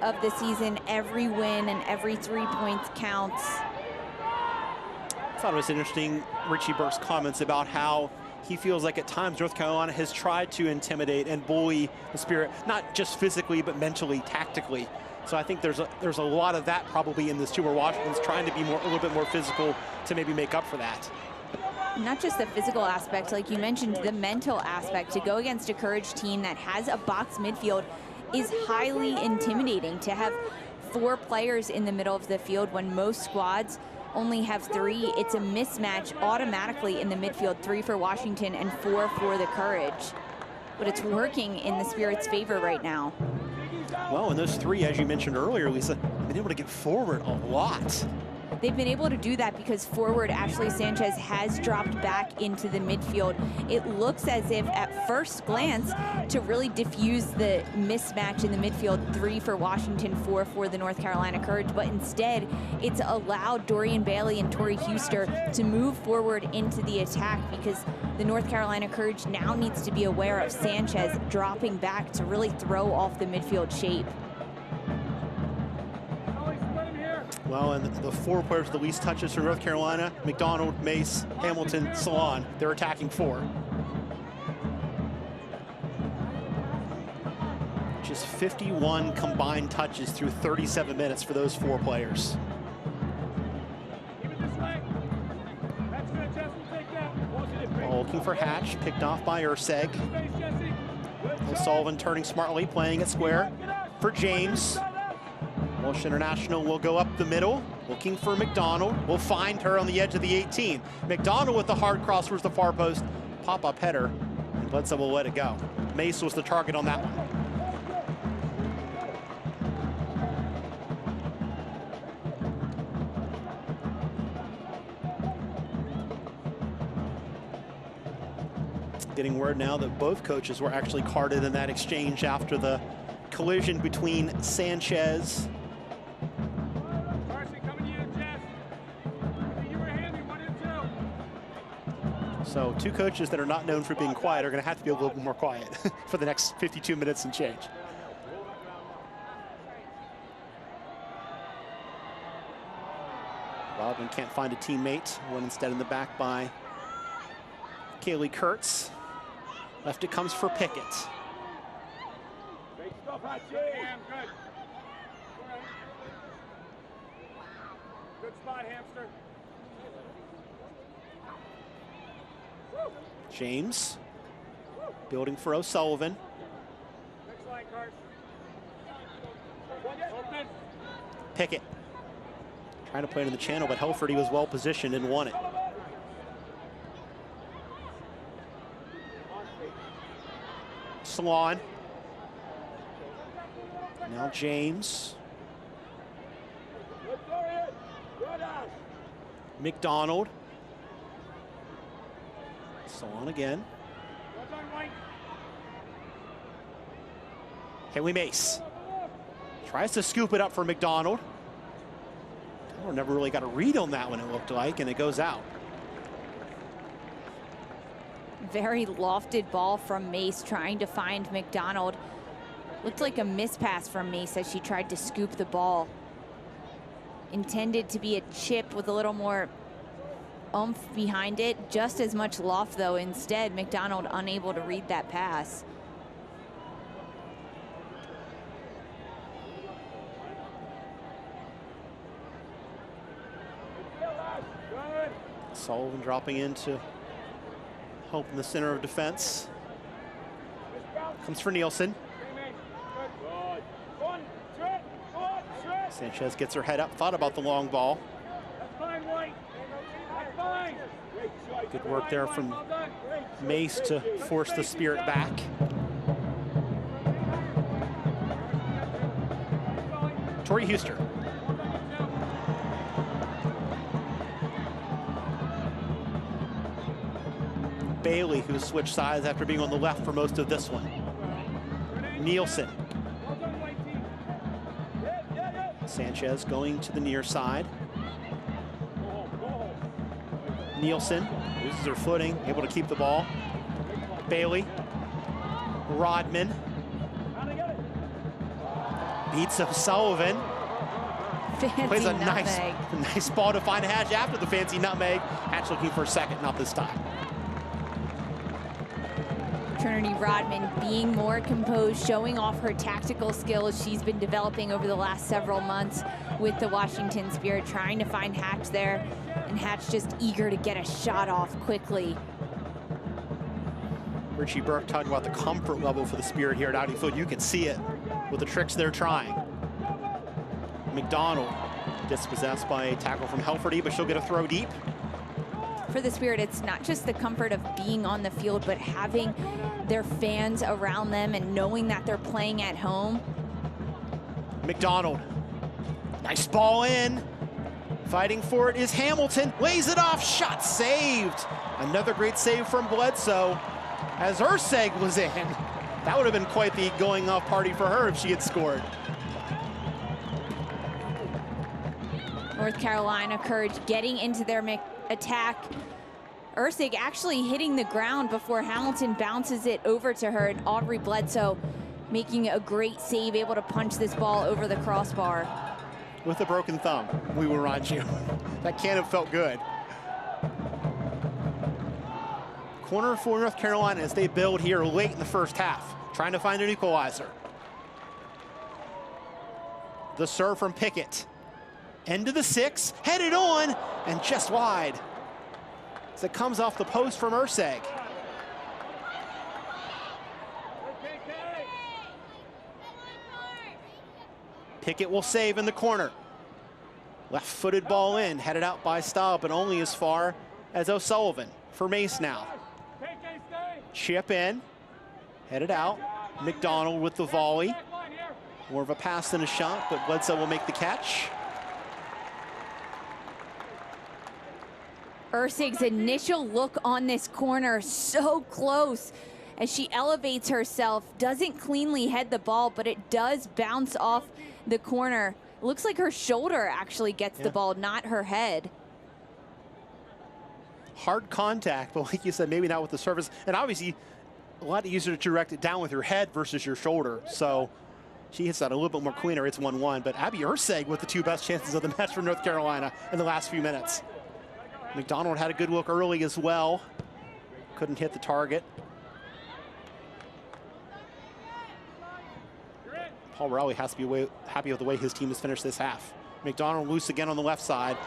of the season, every win and every 3 points counts. I thought it was interesting, Richie Burke's comments about how he feels like at times North Carolina has tried to intimidate and bully the Spirit, not just physically, but mentally, tactically. So I think there's a lot of that probably in this too, where Washington's trying to be a little bit more physical to maybe make up for that. Not just the physical aspect, like you mentioned, the mental aspect. To go against a Courage team that has a box midfield is highly intimidating. To have 4 players in the middle of the field when most squads only have 3, it's a mismatch automatically in the midfield. 3 for Washington and 4 for the Courage. But it's working in the Spirit's favor right now. Well, and those 3, as you mentioned earlier, Lisa, have been able to get forward a lot. They've been able to do that because forward Ashley Sanchez has dropped back into the midfield. It looks as if at first glance to really diffuse the mismatch in the midfield, 3 for Washington, 4 for the North Carolina Courage, but instead it's allowed Dorian Bailey and Tori Huster to move forward into the attack because the North Carolina Courage now needs to be aware of Sanchez dropping back to really throw off the midfield shape. Well, and the 4 players with the least touches for North Carolina, McDonald, Mace, Hamilton, Salon, they're attacking 4. Just 51 combined touches through 37 minutes for those 4 players. Ball looking for Hatch, picked off by Urseg. O'Sullivan turning smartly, playing it square for James. Welsh International will go up the middle, looking for McDonald. Will find her on the edge of the 18. McDonald with the hard cross towards the far post. Pop-up header, and Bledsoe will let it go. Mace was the target on that one. Getting word now that both coaches were actually carded in that exchange after the collision between Sanchez . So 2 coaches that are not known for being quiet are going to have to be a little bit more quiet for the next 52 minutes and change. Baldwin can't find a teammate. Went instead in the back by Kaylee Kurtz. Left it comes for Pickett. Great stuff, good. Good spot, Hamster. James building for O'Sullivan. Next line, Carson. Open. Pickett trying to play it in the channel, but Helferty was well positioned and won it. Salon. Now James. McDonald. Salon again. Haley Mace tries to scoop it up for McDonald. McDonald never really got a read on that one, it looked like, and it goes out. Very lofted ball from Mace trying to find McDonald. Looked like a mispass from Mace as she tried to scoop the ball. Intended to be a chip with a little more oomph behind it. Just as much loft, though. Instead, McDonald unable to read that pass. Sullivan dropping in to help in the center of defense. Comes for Nielsen. Sanchez gets her head up, thought about the long ball. Good work there from Mace to force the Spirit back. Tori Huster. Bailey, who switched sides after being on the left for most of this one. Nielsen. Sanchez going to the near side. Nielsen loses her footing, able to keep the ball. Bailey. Rodman. Beats O'Sullivan. Fancy Plays a nutmeg. nice ball to find Hatch after the fancy nutmeg. Hatch looking for a second, not this time. Trinity Rodman being more composed, showing off her tactical skills she's been developing over the last several months with the Washington Spirit, trying to find Hatch there, and Hatch just eager to get a shot off quickly. Richie Burke talking about the comfort level for the Spirit here at Audi Field. You can see it with the tricks they're trying. McDonald dispossessed by a tackle from Helferty, but she'll get a throw deep. For the Spirit, it's not just the comfort of being on the field, but having their fans around them and knowing that they're playing at home. McDonald, nice ball in. Fighting for it is Hamilton, lays it off, shot saved. Another great save from Bledsoe as Urseg was in. That would have been quite the going off party for her if she had scored. North Carolina Courage getting into their attack. Ursig actually hitting the ground before Hamilton bounces it over to her, and Aubrey Bledsoe making a great save, able to punch this ball over the crossbar. With a broken thumb, we will remind you. That can't have felt good. Corner for North Carolina as they build here late in the first half, trying to find an equalizer. The serve from Pickett. End of the 6, headed on, and just wide. As it comes off the post from Urseg. Pickett will save in the corner. Left-footed ball in, headed out by Staub, but only as far as O'Sullivan for Mace now. Chip in, headed out. McDonald with the volley. More of a pass than a shot, but Bledsoe will make the catch. Ursig's initial look on this corner, so close as she elevates herself, doesn't cleanly head the ball, but it does bounce off the corner. Looks like her shoulder actually gets the ball, not her head. Hard contact, but like you said, maybe not with the surface. And obviously, a lot easier to direct it down with your head versus your shoulder. So she hits that a little bit more cleaner. It's 1-1, but Abby Urseg with the 2 best chances of the match for North Carolina in the last few minutes. McDonald had a good look early as well. Couldn't hit the target. Paul Rowley has to be happy with the way his team has finished this half. McDonald loose again on the left side.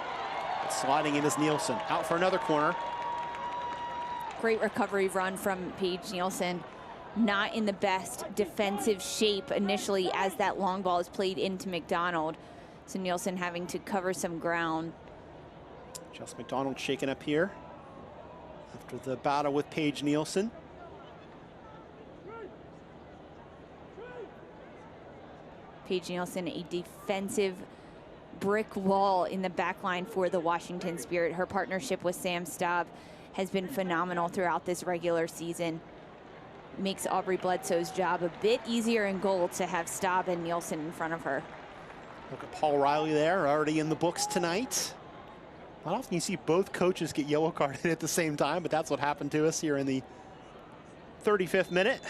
Sliding in is Nielsen. Out for another corner. Great recovery run from Paige Nielsen. Not in the best defensive shape initially as that long ball is played into McDonald. So Nielsen having to cover some ground. Just McDonald shaken up here after the battle with Paige Nielsen. Paige Nielsen, a defensive brick wall in the back line for the Washington Spirit. Her partnership with Sam Staub has been phenomenal throughout this regular season. Makes Aubrey Bledsoe's job a bit easier in goal to have Staub and Nielsen in front of her. Look at Paul Riley there, already in the books tonight. Not often you see both coaches get yellow carded at the same time, but that's what happened to us here in the 35th minute.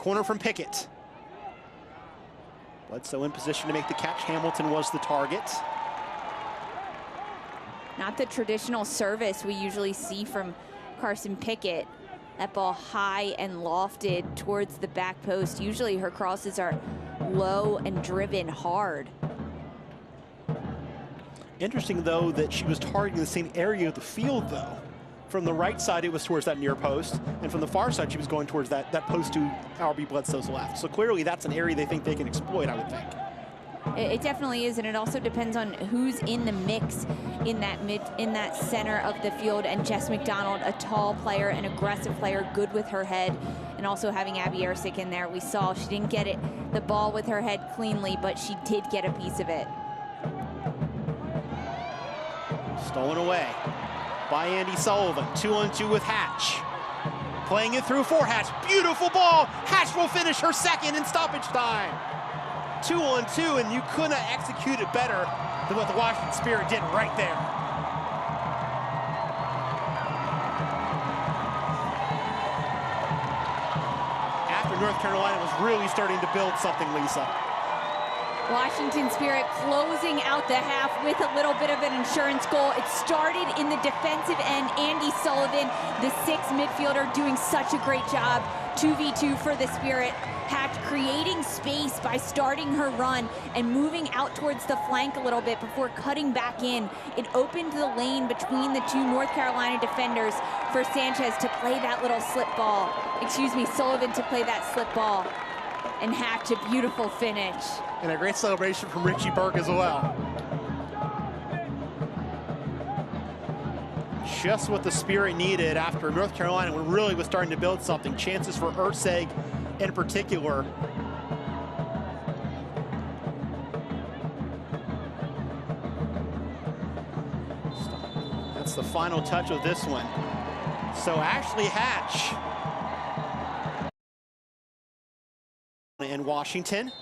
Corner from Pickett. Bledsoe in position to make the catch. Hamilton was the target. Not the traditional service we usually see from Carson Pickett. That ball high and lofted towards the back post. Usually her crosses are low and driven hard. Interesting, though, that she was targeting the same area of the field, though. From the right side, it was towards that near post, and from the far side, she was going towards that post to RB Bledsoe's left. So clearly, that's an area they think they can exploit, I would think. It definitely is, and it also depends on who's in the mix in that center of the field. And Jess McDonald, a tall player, an aggressive player, good with her head, and also having Abby Ersick in there. We saw she didn't get the ball with her head cleanly, but she did get a piece of it. Stolen away by Andy Sullivan. 2-on-2 with Hatch. Playing it through for Hatch. Beautiful ball. Hatch will finish her second in stoppage time. 2-on-2, and you couldn't have executed better than what the Washington Spirit did right there. After North Carolina was really starting to build something, Lisa. Washington Spirit closing out the half with a little bit of an insurance goal. It started in the defensive end. Andy Sullivan, the sixth midfielder, doing such a great job. 2v2 for the Spirit. Hatch creating space by starting her run and moving out towards the flank a little bit before cutting back in. It opened the lane between the two North Carolina defenders for Sanchez to play that little slip ball. Excuse me, Sullivan to play that slip ball. And Hatch, a beautiful finish. And a great celebration from Richie Burke as well. Just what the Spirit needed after North Carolina really was starting to build something. Chances for Ersick in particular. That's the final touch of this one. So Ashley Hatch in Washington.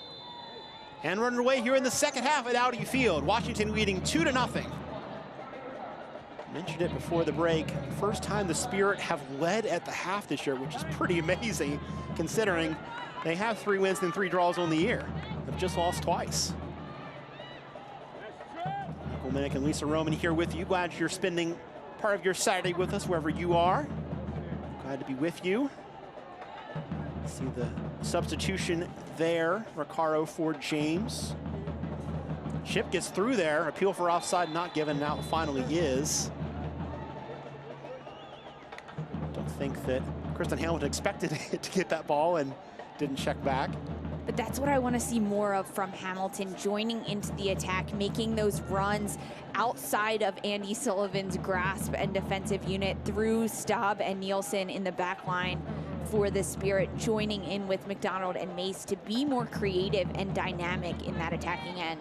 And run away here in the second half at Audi Field. Washington leading 2-0. Mentioned it before the break. First time the Spirit have led at the half this year, which is pretty amazing considering they have 3 wins and 3 draws on the year. They've just lost twice. Michael Minnick and Lisa Roman here with you. Glad you're spending part of your Saturday with us wherever you are. Glad to be with you. See the substitution there. Recaro for James. Chip gets through there. Appeal for offside not given. Now finally is. Don't think that Kristen Hamilton expected to get that ball and didn't check back. But that's what I want to see more of from Hamilton, joining into the attack, making those runs outside of Andy Sullivan's grasp and defensive unit through Staub and Nielsen in the back line for the Spirit, joining in with McDonald and Mace to be more creative and dynamic in that attacking end.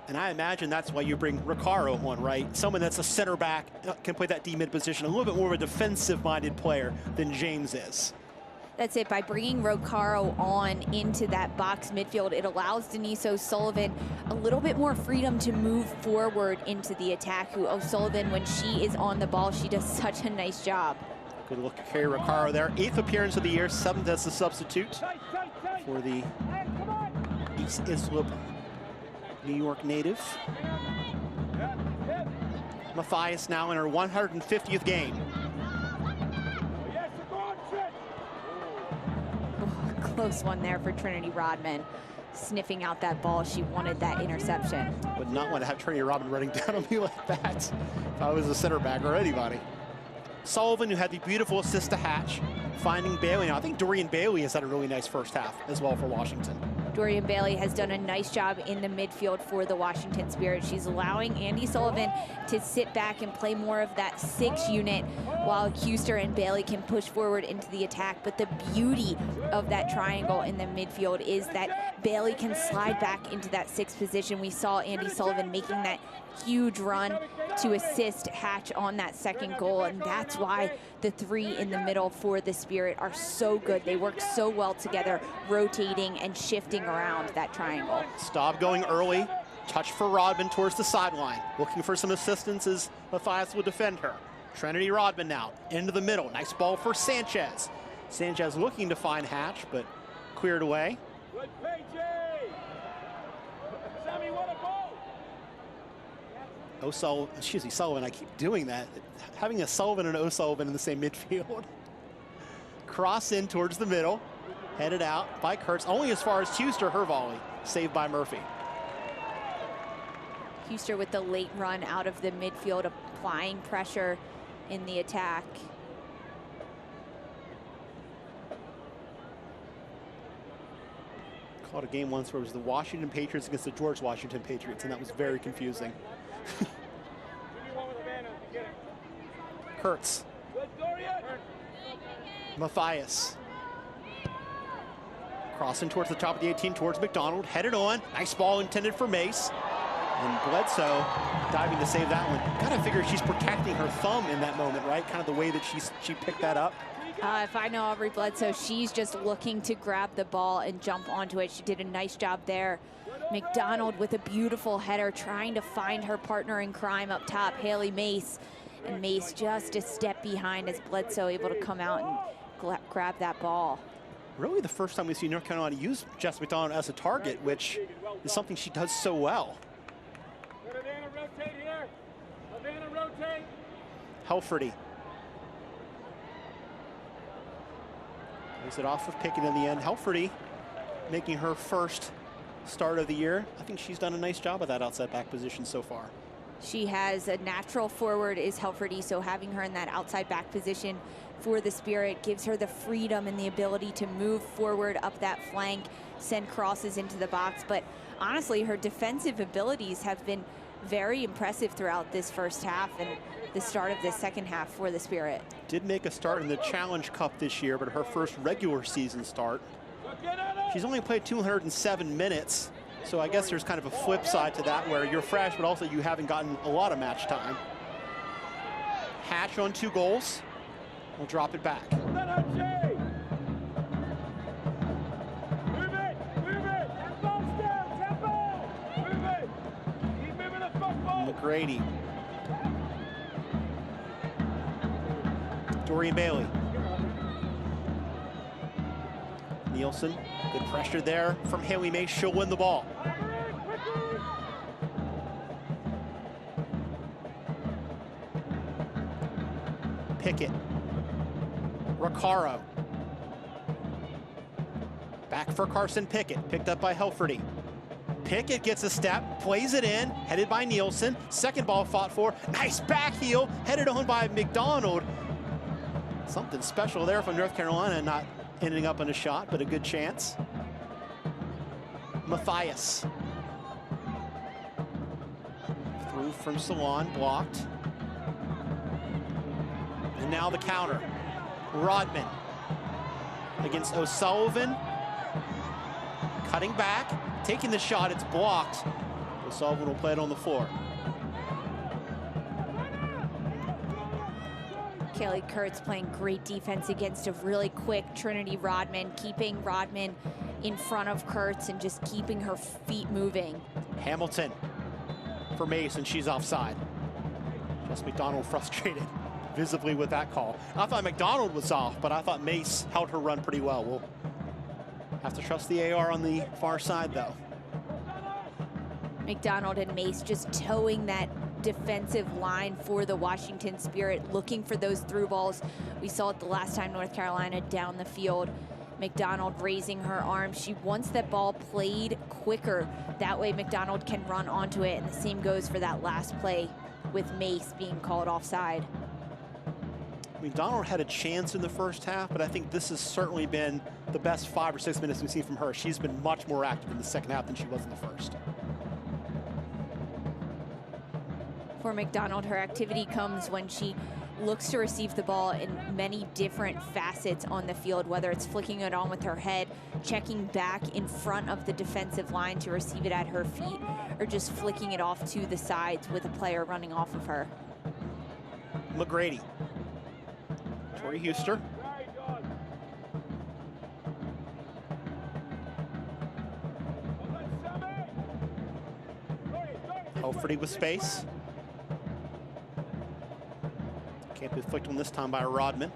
And I imagine that's why you bring Recaro on, right? Someone that's a center back, can play that D-mid position, a little bit more of a defensive-minded player than James is. That's it. By bringing Recaro on into that box midfield, it allows Denise O'Sullivan a little bit more freedom to move forward into the attack. Who O'Sullivan, when she is on the ball, she does such a nice job. Good look at Carrie Recaro there. 8th appearance of the year, 7th as a substitute for the East Islip New York native. Matthias now in her 150th game. Close one there for Trinity Rodman, sniffing out that ball. She wanted that interception. Would not want to have Trinity Rodman running down on me like that if I was a center back or anybody. Sullivan, who had the beautiful assist to Hatch, finding Bailey. Now, I think Dorian Bailey has had a really nice first half as well for Washington. Dorian Bailey has done a nice job in the midfield for the Washington Spirit. She's allowing Andy Sullivan to sit back and play more of that 6 unit while Huster and Bailey can push forward into the attack. But the beauty of that triangle in the midfield is that Bailey can slide back into that 6th position. We saw Andy Sullivan making that huge run to assist Hatch on that second goal, and that's why the 3 in the middle for the Spirit are so good. They work so well together, rotating and shifting around that triangle. Staub going early, touch for Rodman towards the sideline, looking for some assistance as Matthias will defend her. Trinity Rodman now into the middle. Nice ball for Sanchez. Sanchez looking to find Hatch, but cleared away. Good play, Jay. Sammy, what a goal. Sullivan, I keep doing that. Having a Sullivan and an O'Sullivan in the same midfield. Cross in towards the middle. Headed out by Kurtz, only as far as Huster, her volley. Saved by Murphy. Huster with the late run out of the midfield, applying pressure in the attack. Caught a game once where it was the Washington Patriots against the George Washington Patriots, and that was very confusing. Kurtz. Matthias. Crossing towards the top of the 18, towards McDonald. Headed on. Nice ball intended for Mace. And Bledsoe diving to save that one. Gotta figure she's protecting her thumb in that moment, right? Kind of the way that she picked that up. If I know Aubrey Bledsoe, she's just looking to grab the ball and jump onto it. She did a nice job there. McDonald with a beautiful header, trying to find her partner in crime up top, Haley Mace. And Mace just a step behind as Bledsoe able to come out and grab that ball. Really the first time we see North Carolina use Jess McDonald as a target, which is something she does so well. Rotate here. Havana, rotate. Helferty. Plays it off of Pickett in the end. Helferty making her first start of the year. I think she's done a nice job of that outside back position so far. She has a natural forward is Helferty, so having her in that outside back position for the Spirit gives her the freedom and the ability to move forward up that flank, send crosses into the box. But honestly, her defensive abilities have been very impressive throughout this first half and the start of the second half for the Spirit. Did make a start in the Challenge Cup this year, but her first regular season start. She's only played 207 minutes. So I guess there's kind of a flip side to that where you're fresh, but also you haven't gotten a lot of match time. Hatch on 2 goals. We'll drop it back. McGrady. Dorian Bailey. Nielsen, good pressure there from Haley Mace. She'll win the ball. Pickett. Recaro. Back for Carson Pickett, picked up by Helferty. Pickett gets a step, plays it in, headed by Nielsen. Second ball fought for. Nice back heel, headed on by McDonald. Something special there from North Carolina, not ending up on a shot, but a good chance. Matthias. Through from Salon, blocked. And now the counter. Rodman against O'Sullivan. Cutting back, taking the shot, it's blocked. O'Sullivan will play it on the floor. Kaylee Kurtz playing great defense against a really quick Trinity Rodman, keeping Rodman in front of Kurtz and just keeping her feet moving. Hamilton for Mace, and she's offside. Jess McDonald frustrated visibly with that call. I thought McDonald was off, but I thought Mace held her run pretty well. We'll have to trust the AR on the far side, though. McDonald and Mace just towing that defensive line for the Washington Spirit, looking for those through balls. We saw it the last time North Carolina down the field. McDonald raising her arms. She wants that ball played quicker. That way McDonald can run onto it, and the same goes for that last play with Mace being called offside. McDonald had a chance in the first half, but I think this has certainly been the best 5 or 6 minutes we've seen from her. She's been much more active in the second half than she was in the first. For McDonald, her activity comes when she looks to receive the ball in many different facets on the field, whether it's flicking it on with her head, checking back in front of the defensive line to receive it at her feet, or just flicking it off to the sides with a player running off of her. McGrady. Tori Huster. Helferty with space. Can't be flicked on this time by Rodman.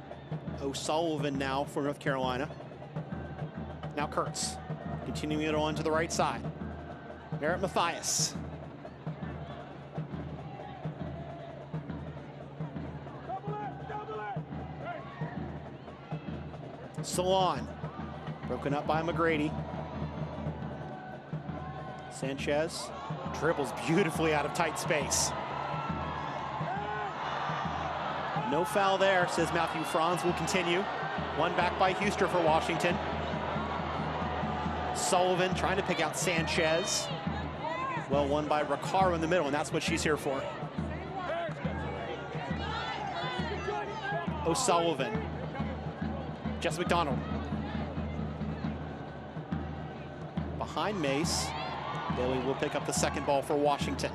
O'Sullivan now for North Carolina. Now Now Kurtz, continuing it on to the right side. Merritt Mathias. Salon, broken up by McGrady. Sanchez dribbles beautifully out of tight space. No foul there, says Matthew Franz. Will continue. One back by Huster for Washington. Sullivan trying to pick out Sanchez. Well won by Recaro in the middle, and that's what she's here for. O'Sullivan. Jess McDonald. Behind Mace. Bailey will pick up the second ball for Washington.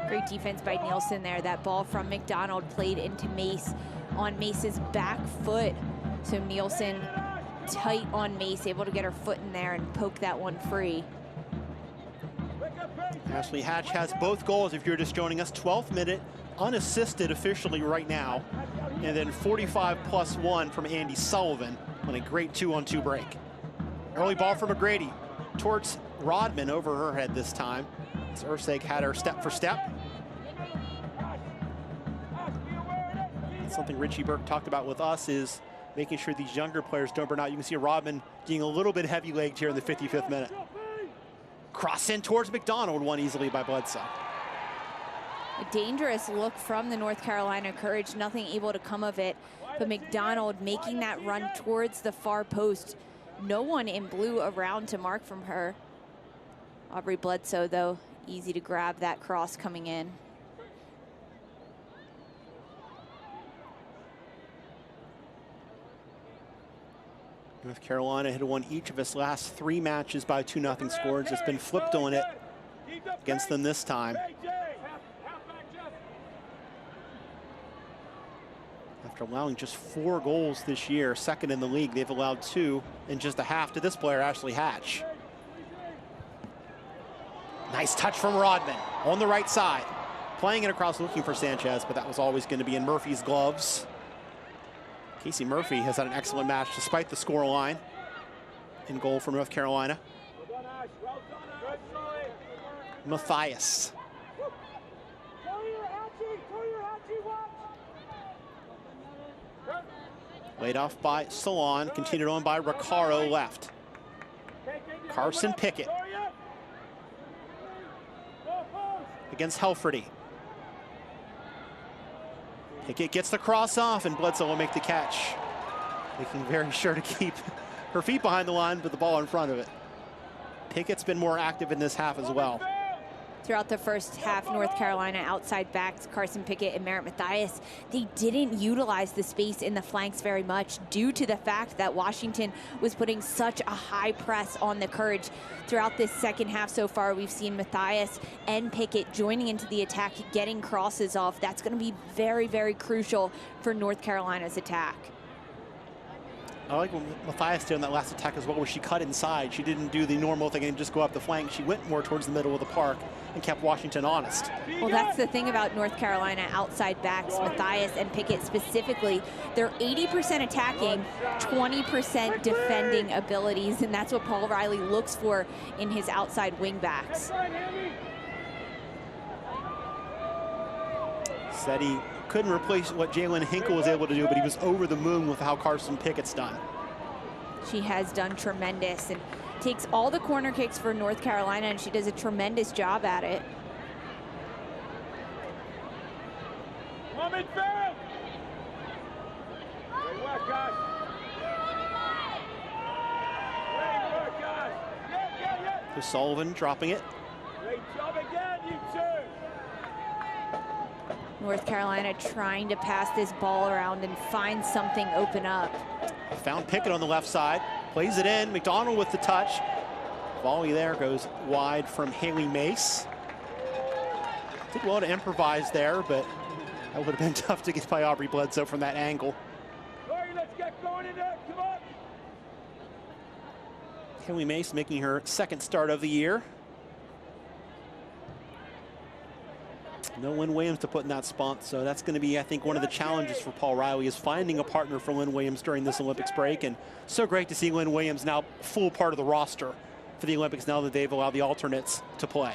Great defense by Nielsen there. That ball from McDonald played into Mace on Mace's back foot. So Nielsen tight on Mace, able to get her foot in there and poke that one free. Ashley Hatch has both goals if you're just joining us. 12th minute, unassisted officially right now. And then 45+1 from Andy Sullivan on a great 2-on-2 break. Early ball for McGrady towards Rodman, over her head this time. As Urseg had her step for step. Something Richie Burke talked about with us is making sure these younger players don't burn out. You can see Rodman getting a little bit heavy-legged here in the 55th minute. Cross in towards McDonald, won easily by Bledsoe. A dangerous look from the North Carolina Courage, nothing able to come of it. But McDonald making that run towards the far post. No one in blue around to mark from her. Aubrey Bledsoe, though, easy to grab that cross coming in. North Carolina had won each of its last 3 matches by 2-0 scores. It's been flipped on it against them this time. After allowing just 4 goals this year, second in the league, they've allowed 2 in just a half to this player, Ashley Hatch. Nice touch from Rodman on the right side. Playing it across, looking for Sanchez, but that was always going to be in Murphy's gloves. Casey Murphy has had an excellent match despite the score line. In goal for North Carolina. Mathias. Laid off by Salon, continued on by Recaro left. Carson Pickett against Helferty. Pickett gets the cross off, and Bledsoe will make the catch. Making very sure to keep her feet behind the line, but the ball in front of it. Pickett's been more active in this half as well. Throughout the first half, North Carolina outside backs, Carson Pickett and Merritt Mathias, they didn't utilize the space in the flanks very much due to the fact that Washington was putting such a high press on the Courage. Throughout this second half so far, we've seen Mathias and Pickett joining into the attack, getting crosses off. That's going to be very, very crucial for North Carolina's attack. I like what Mathias did on that last attack as well, where she cut inside. She didn't do the normal thing and just go up the flank. She went more towards the middle of the park and kept Washington honest. Well, that's the thing about North Carolina outside backs, Mathias and Pickett specifically. They're 80% attacking, 20% defending abilities, and that's what Paul Riley looks for in his outside wing backs. Said he couldn't replace what Jalen Hinkle was able to do, but he was over the moon with how Carson Pickett's done. She has done tremendous and takes all the corner kicks for North Carolina, and she does a tremendous job at it. Great work, guys. Great work, guys. Sullivan dropping it. Great job again, you two. North Carolina trying to pass this ball around and find something open up. Found Pickett on the left side, plays it in. McDonald with the touch. Volley there goes wide from Haley Mace. Did well to improvise there, but that would have been tough to get by Aubrey Bledsoe from that angle. Sorry, let's get going in there. Come on. Haley Mace making her second start of the year. No Lynn Williams to put in that spot, so that's going to be, I think, one of the challenges for Paul Riley is finding a partner for Lynn Williams during this Olympics break. And so great to see Lynn Williams now full part of the roster for the Olympics now that they've allowed the alternates to play.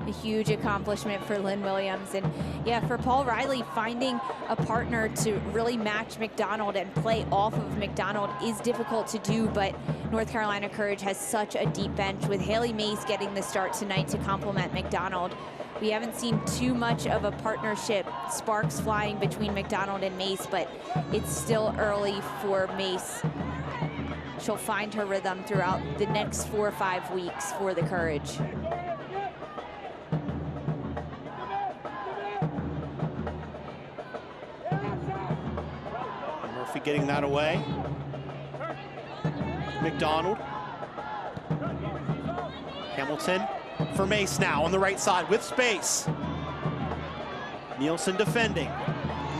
A huge accomplishment for Lynn Williams. And yeah, for Paul Riley, finding a partner to really match McDonald and play off of McDonald is difficult to do, but North Carolina Courage has such a deep bench with Haley Mace getting the start tonight to complement McDonald. We haven't seen too much of a partnership, sparks flying between McDonald and Mace, but it's still early for Mace. She'll find her rhythm throughout the next 4 or 5 weeks for the Courage. Murphy getting that away. McDonald. Hamilton for Mace now on the right side with space. Nielsen defending.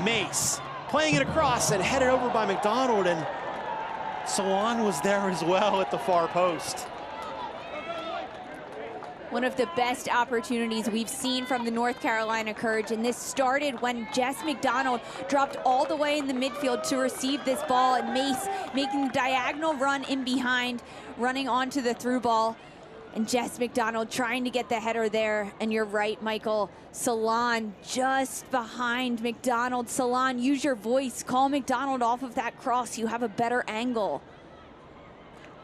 Mace playing it across and headed over by McDonald, and Salon was there as well at the far post. One of the best opportunities we've seen from the North Carolina Courage, and this started when Jess McDonald dropped all the way in the midfield to receive this ball, and Mace making the diagonal run in behind, running onto the through ball, and Jess McDonald trying to get the header there. And you're right, Michael, Salon just behind McDonald. Salon, use your voice, call McDonald off of that cross. You have a better angle.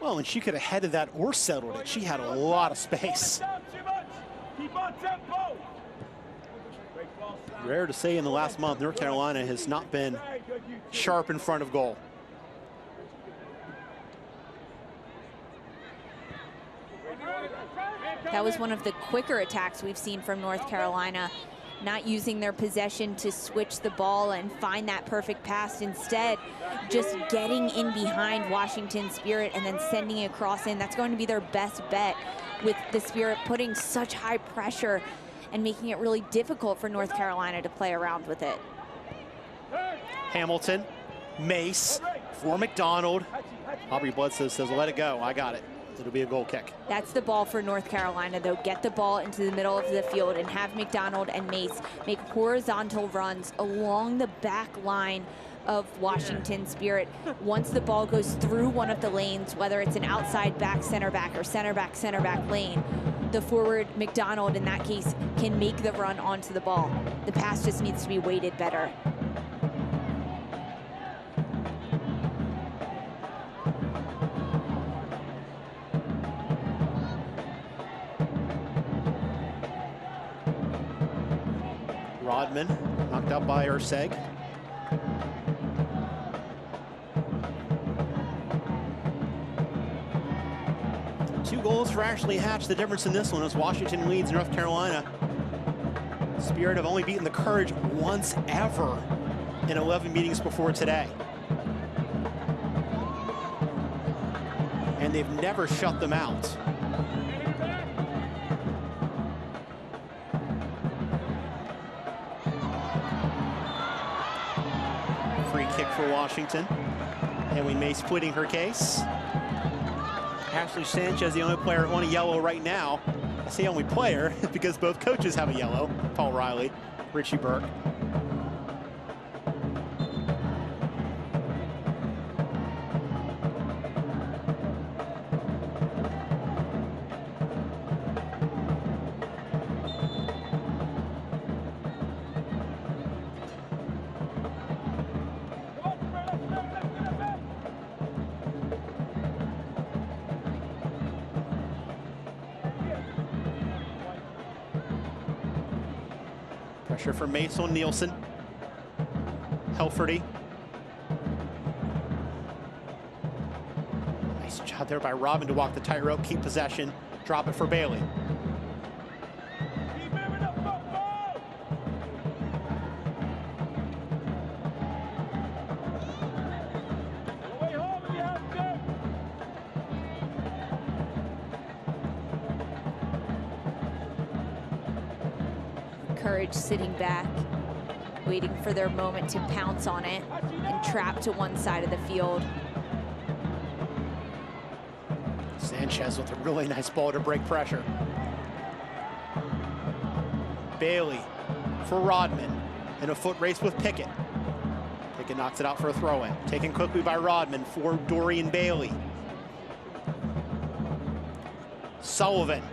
Well, and she could have headed that or settled it. She had a lot of space. Rare to say in the last month, North Carolina has not been sharp in front of goal. That was one of the quicker attacks we've seen from North Carolina, not using their possession to switch the ball and find that perfect pass. Instead, just getting in behind Washington Spirit and then sending it across in. That's going to be their best bet, with the Spirit putting such high pressure and making it really difficult for North Carolina to play around with it. Hamilton, Mace for McDonald. Aubrey Bledsoe says, let it go, I got it. It'll be a goal kick. That's the ball for North Carolina, though. Get the ball into the middle of the field and have McDonald and Mace make horizontal runs along the back line of Washington Spirit. Once the ball goes through one of the lanes, whether it's an outside back center back or center back lane, the forward McDonald in that case can make the run onto the ball. The pass just needs to be weighted better. Rodman knocked out by Urseg. Two goals for Ashley Hatch. The difference in this one is Washington leads North Carolina. Spirit have only beaten the Courage once ever in 11 meetings before today. And they've never shut them out. Free kick for Washington. Haley Mace pleading her case. Ashley Sanchez, the only player on a yellow right now. I say only player because both coaches have a yellow. Paul Riley, Richie Burke. Pressure from Mace on Nielsen. Helferty. Nice job there by Robin to walk the tightrope, keep possession, drop it for Bailey. Courage sitting back, waiting for their moment to pounce on it and trap to one side of the field. Sanchez with a really nice ball to break pressure. Bailey for Rodman in a foot race with Pickett. Pickett knocks it out for a throw-in. Taken quickly by Rodman for Dorian Bailey. Sullivan.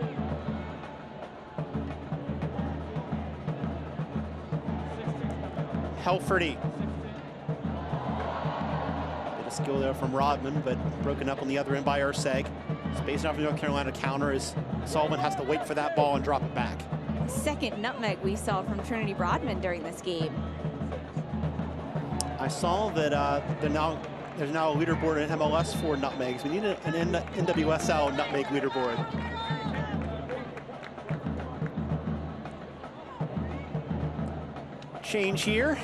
Helferty. Bit of skill there from Rodman, but broken up on the other end by Urseg. Spacing off the North Carolina counter as Sullivan has to wait for that ball and drop it back. Second nutmeg we saw from Trinity Rodman during this game. I saw that there's now a leaderboard in MLS for nutmegs. We need an NWSL nutmeg leaderboard. Change here.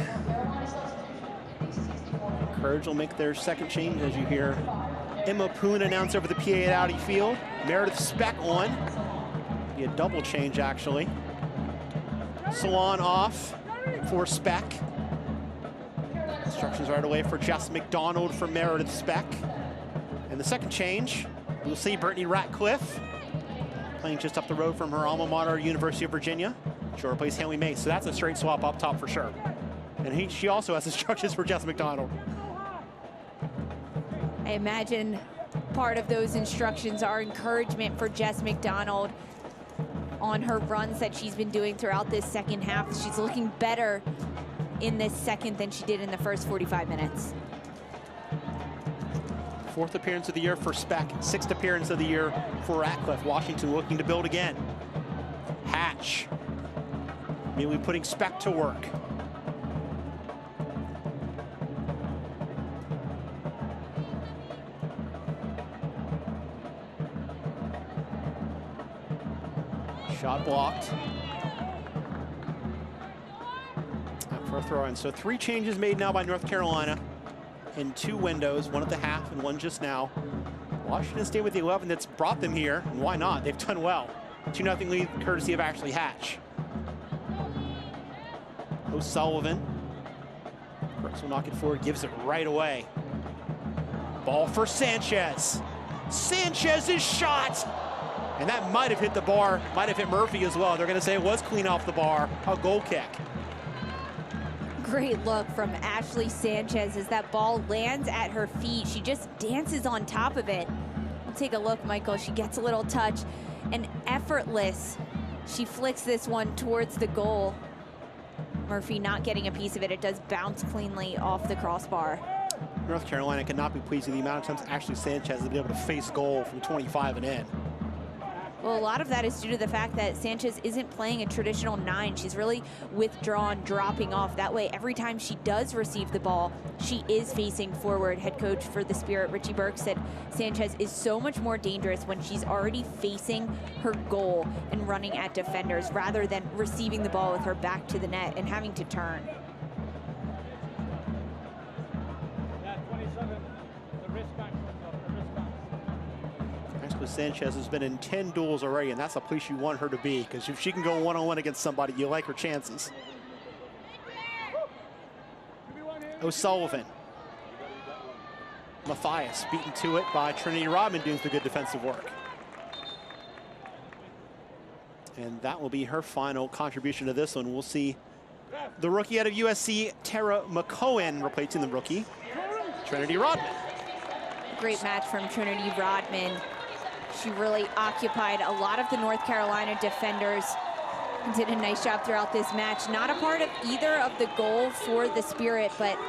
Courage will make their second change as you hear Emma Poon announce over the PA at Audi Field. Meredith Speck on. Be a double change actually. Salon off for Speck. Instructions right away for Jess McDonald for Meredith Speck. And the second change, we'll see Brittany Ratcliffe playing just up the road from her alma mater, University of Virginia. She'll replace Haley May, so that's a straight swap up top for sure. And she also has instructions for Jess McDonald. I imagine part of those instructions are encouragement for Jess McDonald on her runs that she's been doing throughout this second half. She's looking better in this second than she did in the first 45 minutes. Fourth appearance of the year for Speck, sixth appearance of the year for Ratcliffe. Washington looking to build again. Hatch, immediately putting Speck to work. Shot blocked. For a throw-in. So 3 changes made now by North Carolina in 2 windows, one at the half and one just now. Washington State with the 11 that's brought them here, and why not? They've done well. 2-0 lead courtesy of Ashley Hatch. O'Sullivan. Brooks will knock it forward, gives it right away. Ball for Sanchez. Sanchez's shot! And that might have hit the bar, might have hit Murphy as well. They're going to say it was clean off the bar, a goal kick. Great look from Ashley Sanchez as that ball lands at her feet. She just dances on top of it. We'll take a look, Michael. She gets a little touch and effortless. She flicks this one towards the goal. Murphy not getting a piece of it. It does bounce cleanly off the crossbar. North Carolina cannot be pleased with the amount of times Ashley Sanchez has been able to face goal from 25 and in. Well, a lot of that is due to the fact that Sanchez isn't playing a traditional 9. She's really withdrawn, dropping off. That way, every time she does receive the ball, she is facing forward. Head coach for the Spirit, Richie Burke, said Sanchez is so much more dangerous when she's already facing her goal and running at defenders rather than receiving the ball with her back to the net and having to turn. Sanchez has been in 10 duels already, and that's a place you want her to be, because if she can go one-on-one against somebody, you like her chances. O'Sullivan. Matthias beaten to it by Trinity Rodman, doing some good defensive work. And that will be her final contribution to this one. We'll see the rookie out of USC, Tara McCohen, replacing the rookie, Trinity Rodman. Great match from Trinity Rodman. She really occupied a lot of the North Carolina defenders and did a nice job throughout this match. Not a part of either of the goal for the Spirit, but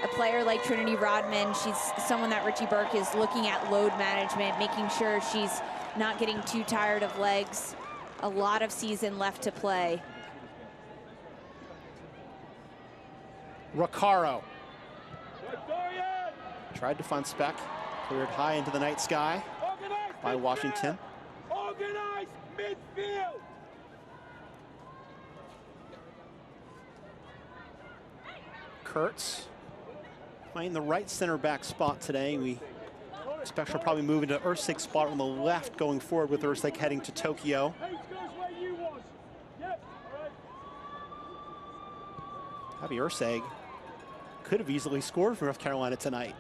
a player like Trinity Rodman, she's someone that Richie Burke is looking at load management, making sure she's not getting too tired of legs. A lot of season left to play. Recaro. Tried to find Speck, cleared high into the night sky by Washington. Organized midfield. Kurtz playing the right center back spot today. We expect she'll probably move into Urseg's spot on the left going forward, with Urseg heading to Tokyo. Abby Urseg could have easily scored for North Carolina tonight.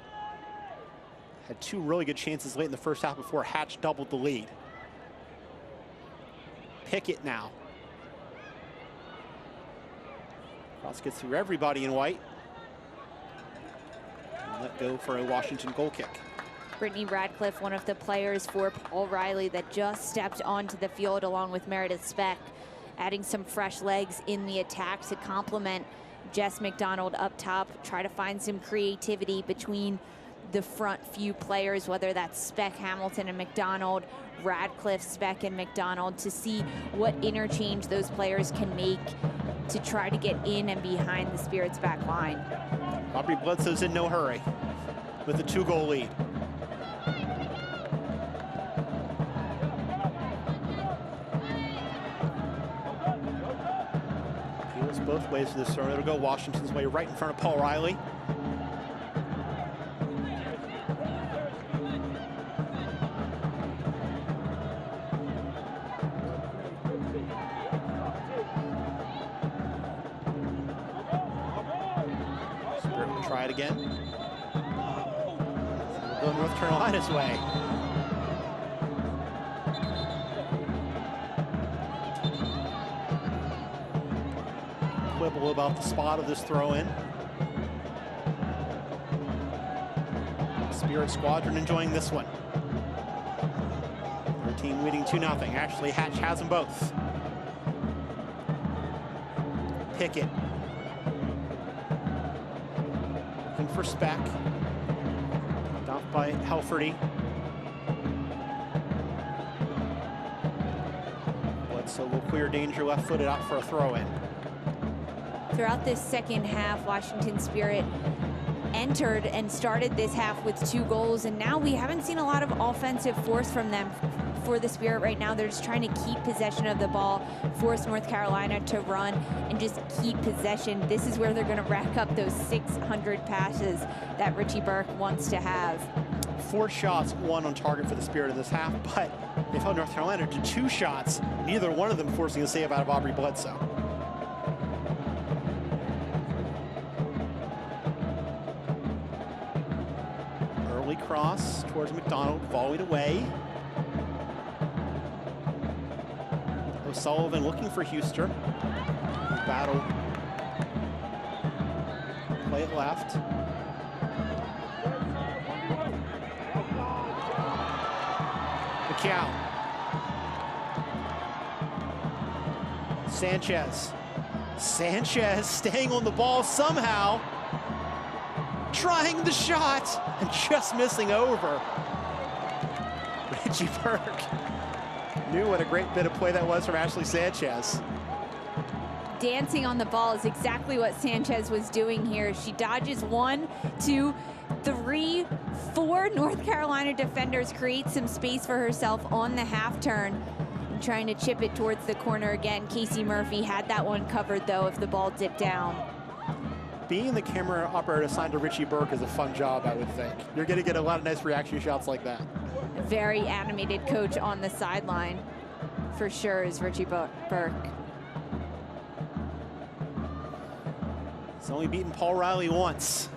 Had 2 really good chances late in the first half before Hatch doubled the lead. Pickett now. Cross gets through everybody in white. And let go for a Washington goal kick. Brittany Radcliffe, one of the players for Paul Riley that just stepped onto the field along with Meredith Speck, adding some fresh legs in the attack to complement Jess McDonald up top. Try to find some creativity between the front few players, whether that's Speck, Hamilton, and McDonald, Radcliffe, Speck, and McDonald, to see what interchange those players can make to try to get in and behind the Spirit's back line. Aubrey Bledsoe's in no hurry with a 2-goal lead. Peels both ways to this throw. It'll go Washington's way right in front of Paul Riley. Try it again. Go North Carolina's way. Quibble about the spot of this throw-in. Spirit Squadron enjoying this one. Their team leading 2-0. Ashley Hatch has them both. Pickett. For Speck, dumped by Helferty. Bledsoe will clear danger left-footed out for a throw-in. Throughout this second half, Washington Spirit entered and started this half with 2 goals, and now we haven't seen a lot of offensive force from them. For the Spirit right now, they're just trying to keep possession of the ball, force North Carolina to run, and just keep possession. This is where they're going to rack up those 600 passes that Richie Burke wants to have. 4 shots, 1 on target for the Spirit in this half, but they held North Carolina to 2 shots, neither one of them forcing a save out of Aubrey Bledsoe. Early cross towards McDonald, volleyed away. O'Sullivan looking for Huster. Battle. Play it left. McCown. Sanchez. Sanchez staying on the ball somehow. Trying the shot and just missing over. Richie Burke knew what a great bit of play that was from Ashley Sanchez. Dancing on the ball is exactly what Sanchez was doing here. She dodges 1, 2, 3, 4 North Carolina defenders, creates some space for herself on the half turn, and trying to chip it towards the corner again. Casey Murphy had that one covered, though, if the ball dipped down. Being the camera operator assigned to Richie Burke is a fun job, I would think. You're going to get a lot of nice reaction shots like that. A very animated coach on the sideline, for sure, is Richie Burke. He's only beaten Paul Riley once.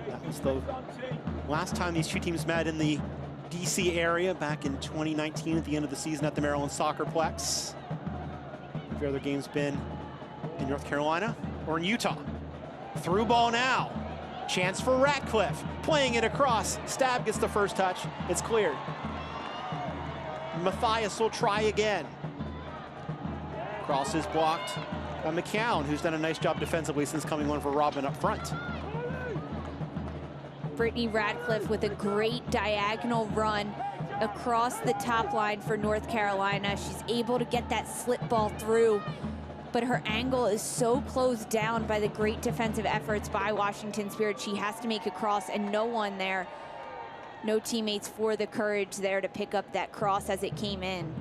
That was the last time these 2 teams met in the DC area back in 2019 at the end of the season at the Maryland Soccerplex. Have other games been in North Carolina or in Utah? Through ball now. Chance for Ratcliffe. Playing it across. Stab gets the first touch. It's cleared. Matthias will try again. Cross is blocked by McCown, who's done a nice job defensively since coming on for Robin up front. Brittany Radcliffe with a great diagonal run across the top line for North Carolina. She's able to get that slip ball through, but her angle is so closed down by the great defensive efforts by Washington Spirit. She has to make a cross, and no one there, no teammates for the courage there to pick up that cross as it came in.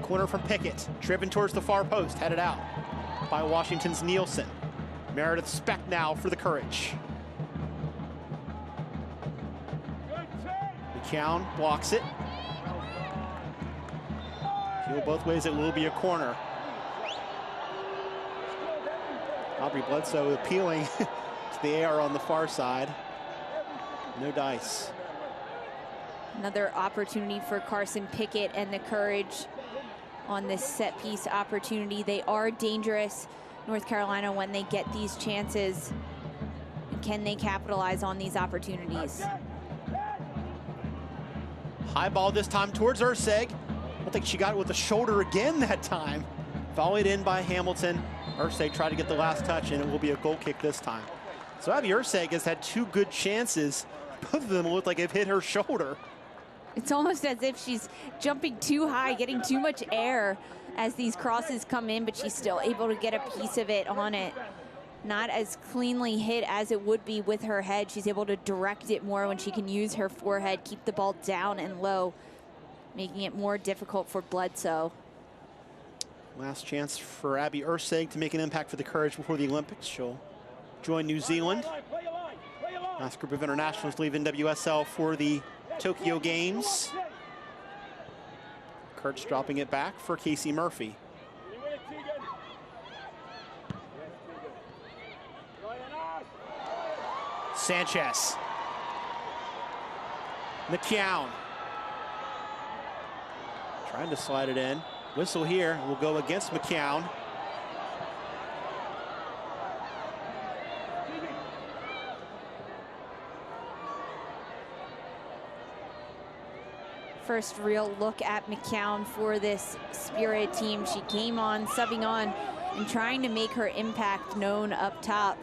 Corner from Pickett, driven towards the far post, headed out by Washington's Nielsen. Meredith Speck now for the Courage. McCown blocks it. Feel both ways, it will be a corner. Aubrey Bledsoe appealing to the AR on the far side. No dice. Another opportunity for Carson Pickett and the Courage on this set piece opportunity. They are dangerous, North Carolina, when they get these chances. Can they capitalize on these opportunities? High ball this time towards Urseg. I think she got it with the shoulder again that time. Volleyed in by Hamilton. Urseg tried to get the last touch, and it will be a goal kick this time. So Abby Urseg has had 2 good chances. Both of them look like they've hit her shoulder. It's almost as if she's jumping too high, getting too much air as these crosses come in, but she's still able to get a piece of it on it. Not as cleanly hit as it would be with her head. She's able to direct it more when she can use her forehead, keep the ball down and low, making it more difficult for Bledsoe. Last chance for Abby Urseg to make an impact for the Courage before the Olympics. She'll join New Zealand. Last group of internationals leave NWSL for the Tokyo Games. Kurtz dropping it back for Casey Murphy. Sanchez. McCown. Trying to slide it in. Whistle here will go against McCown. First real look at McCown for this Spirit team. She came on, subbing on, and trying to make her impact known up top.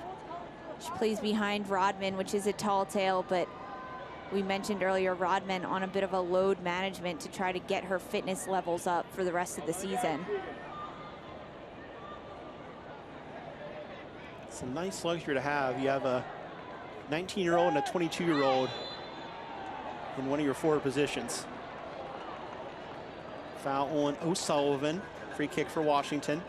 She plays behind Rodman, which is a tall tale, but we mentioned earlier Rodman on a bit of a load management to try to get her fitness levels up for the rest of the season. It's a nice luxury to have. You have a 19-year-old and a 22-year-old in one of your forward positions. Foul on O'Sullivan. Free kick for Washington.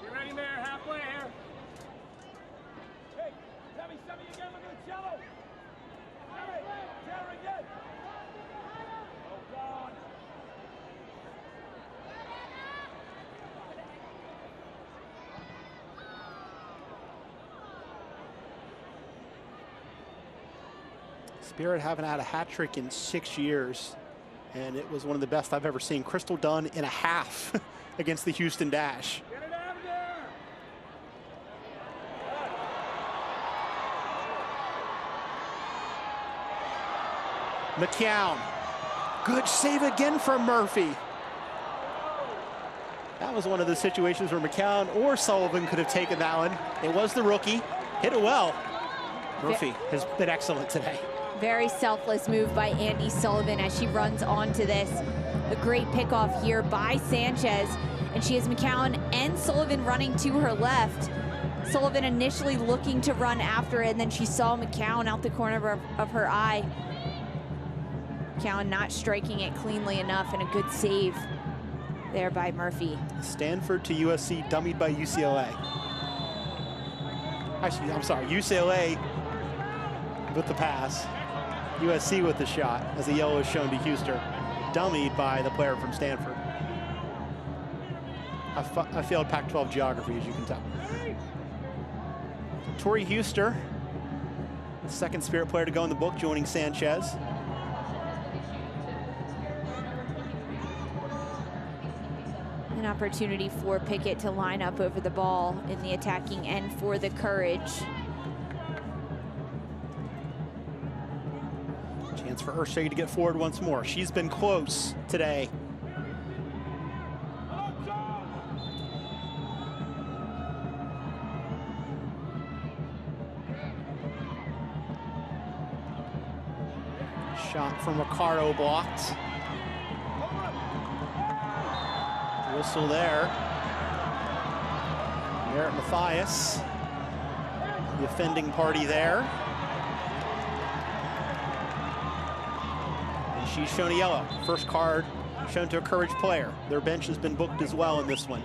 Get ready, Mayor. Halfway here. Hey, Sammy again. Look at the cello. Sammy again. Oh, God. Spirit haven't had a hat trick in 6 years, and it was one of the best I've ever seen. Crystal Dunn in a half against the Houston Dash. Get it out of there. McCown. Good save again from Murphy. That was one of the situations where McCown or Sullivan could have taken that one. It was the rookie. Hit it well. Murphy has been excellent today. Very selfless move by Andy Sullivan as she runs onto this. A great pickoff here by Sanchez, and she has McCown and Sullivan running to her left. Sullivan initially looking to run after it, and then she saw McCown out the corner of her eye. McCown not striking it cleanly enough, and a good save there by Murphy. Stanford to USC, dummied by UCLA. Actually, I'm sorry, UCLA with the pass. USC with the shot, as the yellow is shown to Huster. Dummied by the player from Stanford. I failed Pac-12 geography, as you can tell. Tori Huster, the second Spirit player to go in the book, joining Sanchez. An opportunity for Pickett to line up over the ball in the attacking end for the Courage. Chance for Urseg to get forward once more. She's been close today. Shot from Ricardo blocked. Whistle there. Merritt Mathias, the offending party there. And she's shown a yellow. First card shown to a Courage player. Their bench has been booked as well in this one.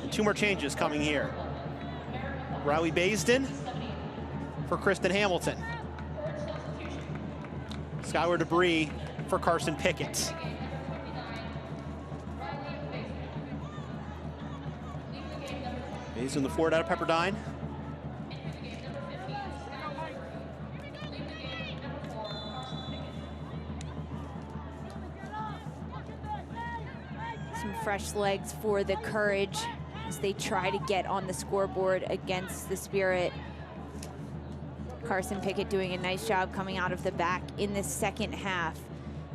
And 2 more changes coming here. Riley Baisden for Kristen Hamilton. Skylar Debris for Carson Pickett. He's in the forward out of Pepperdine. Some fresh legs for the Courage as they try to get on the scoreboard against the Spirit. Carson Pickett doing a nice job coming out of the back in the second half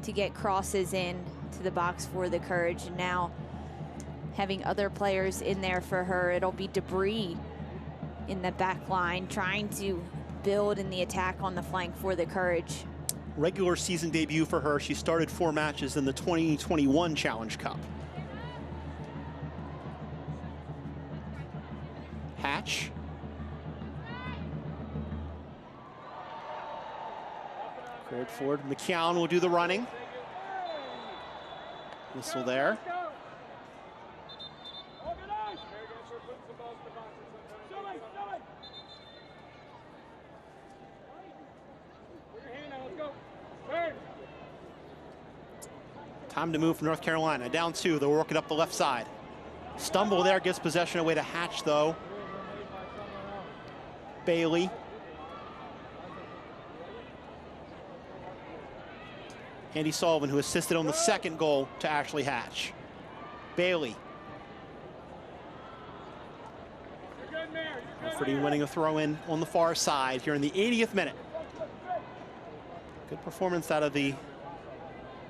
to get crosses in to the box for the Courage. And now having other players in there for her. It'll be Debris in the back line trying to build in the attack on the flank for the Courage. Regular season debut for her. She started 4 matches in the 2021 Challenge Cup. Hatch. Forward. McCown will do the running. Whistle there. Time to move for North Carolina. Down 2, they'll work it up the left side. Stumble there, gets possession away to Hatch though. Bailey. Andy Sullivan, who assisted on the second goal to Ashley Hatch. Bailey. Rafferty winning a throw-in on the far side here in the 80th minute. Good performance out of the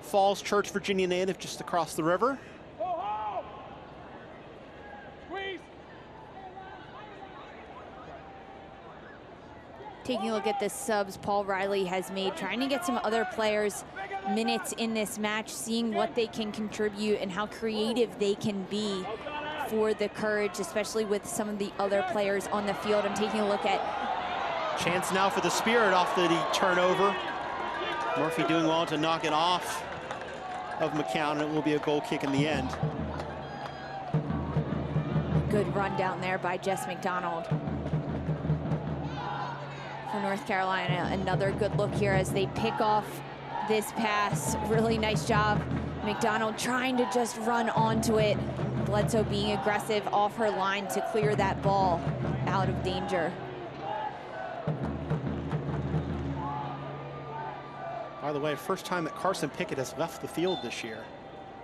Falls Church, Virginia native just across the river. Taking a look at the subs Paul Riley has made, trying to get some other players minutes in this match, seeing what they can contribute and how creative they can be for the Courage, especially with some of the other players on the field. I'm taking a look at... Chance now for the Spirit off the turnover. Murphy doing well to knock it off of McCown, and it will be a goal kick in the end. Good run down there by Jess McDonald. For North Carolina, another good look here as they pick off this pass. Really nice job. McDonald trying to just run onto it. Bledsoe being aggressive off her line to clear that ball out of danger. By the way, first time that Carson Pickett has left the field this year.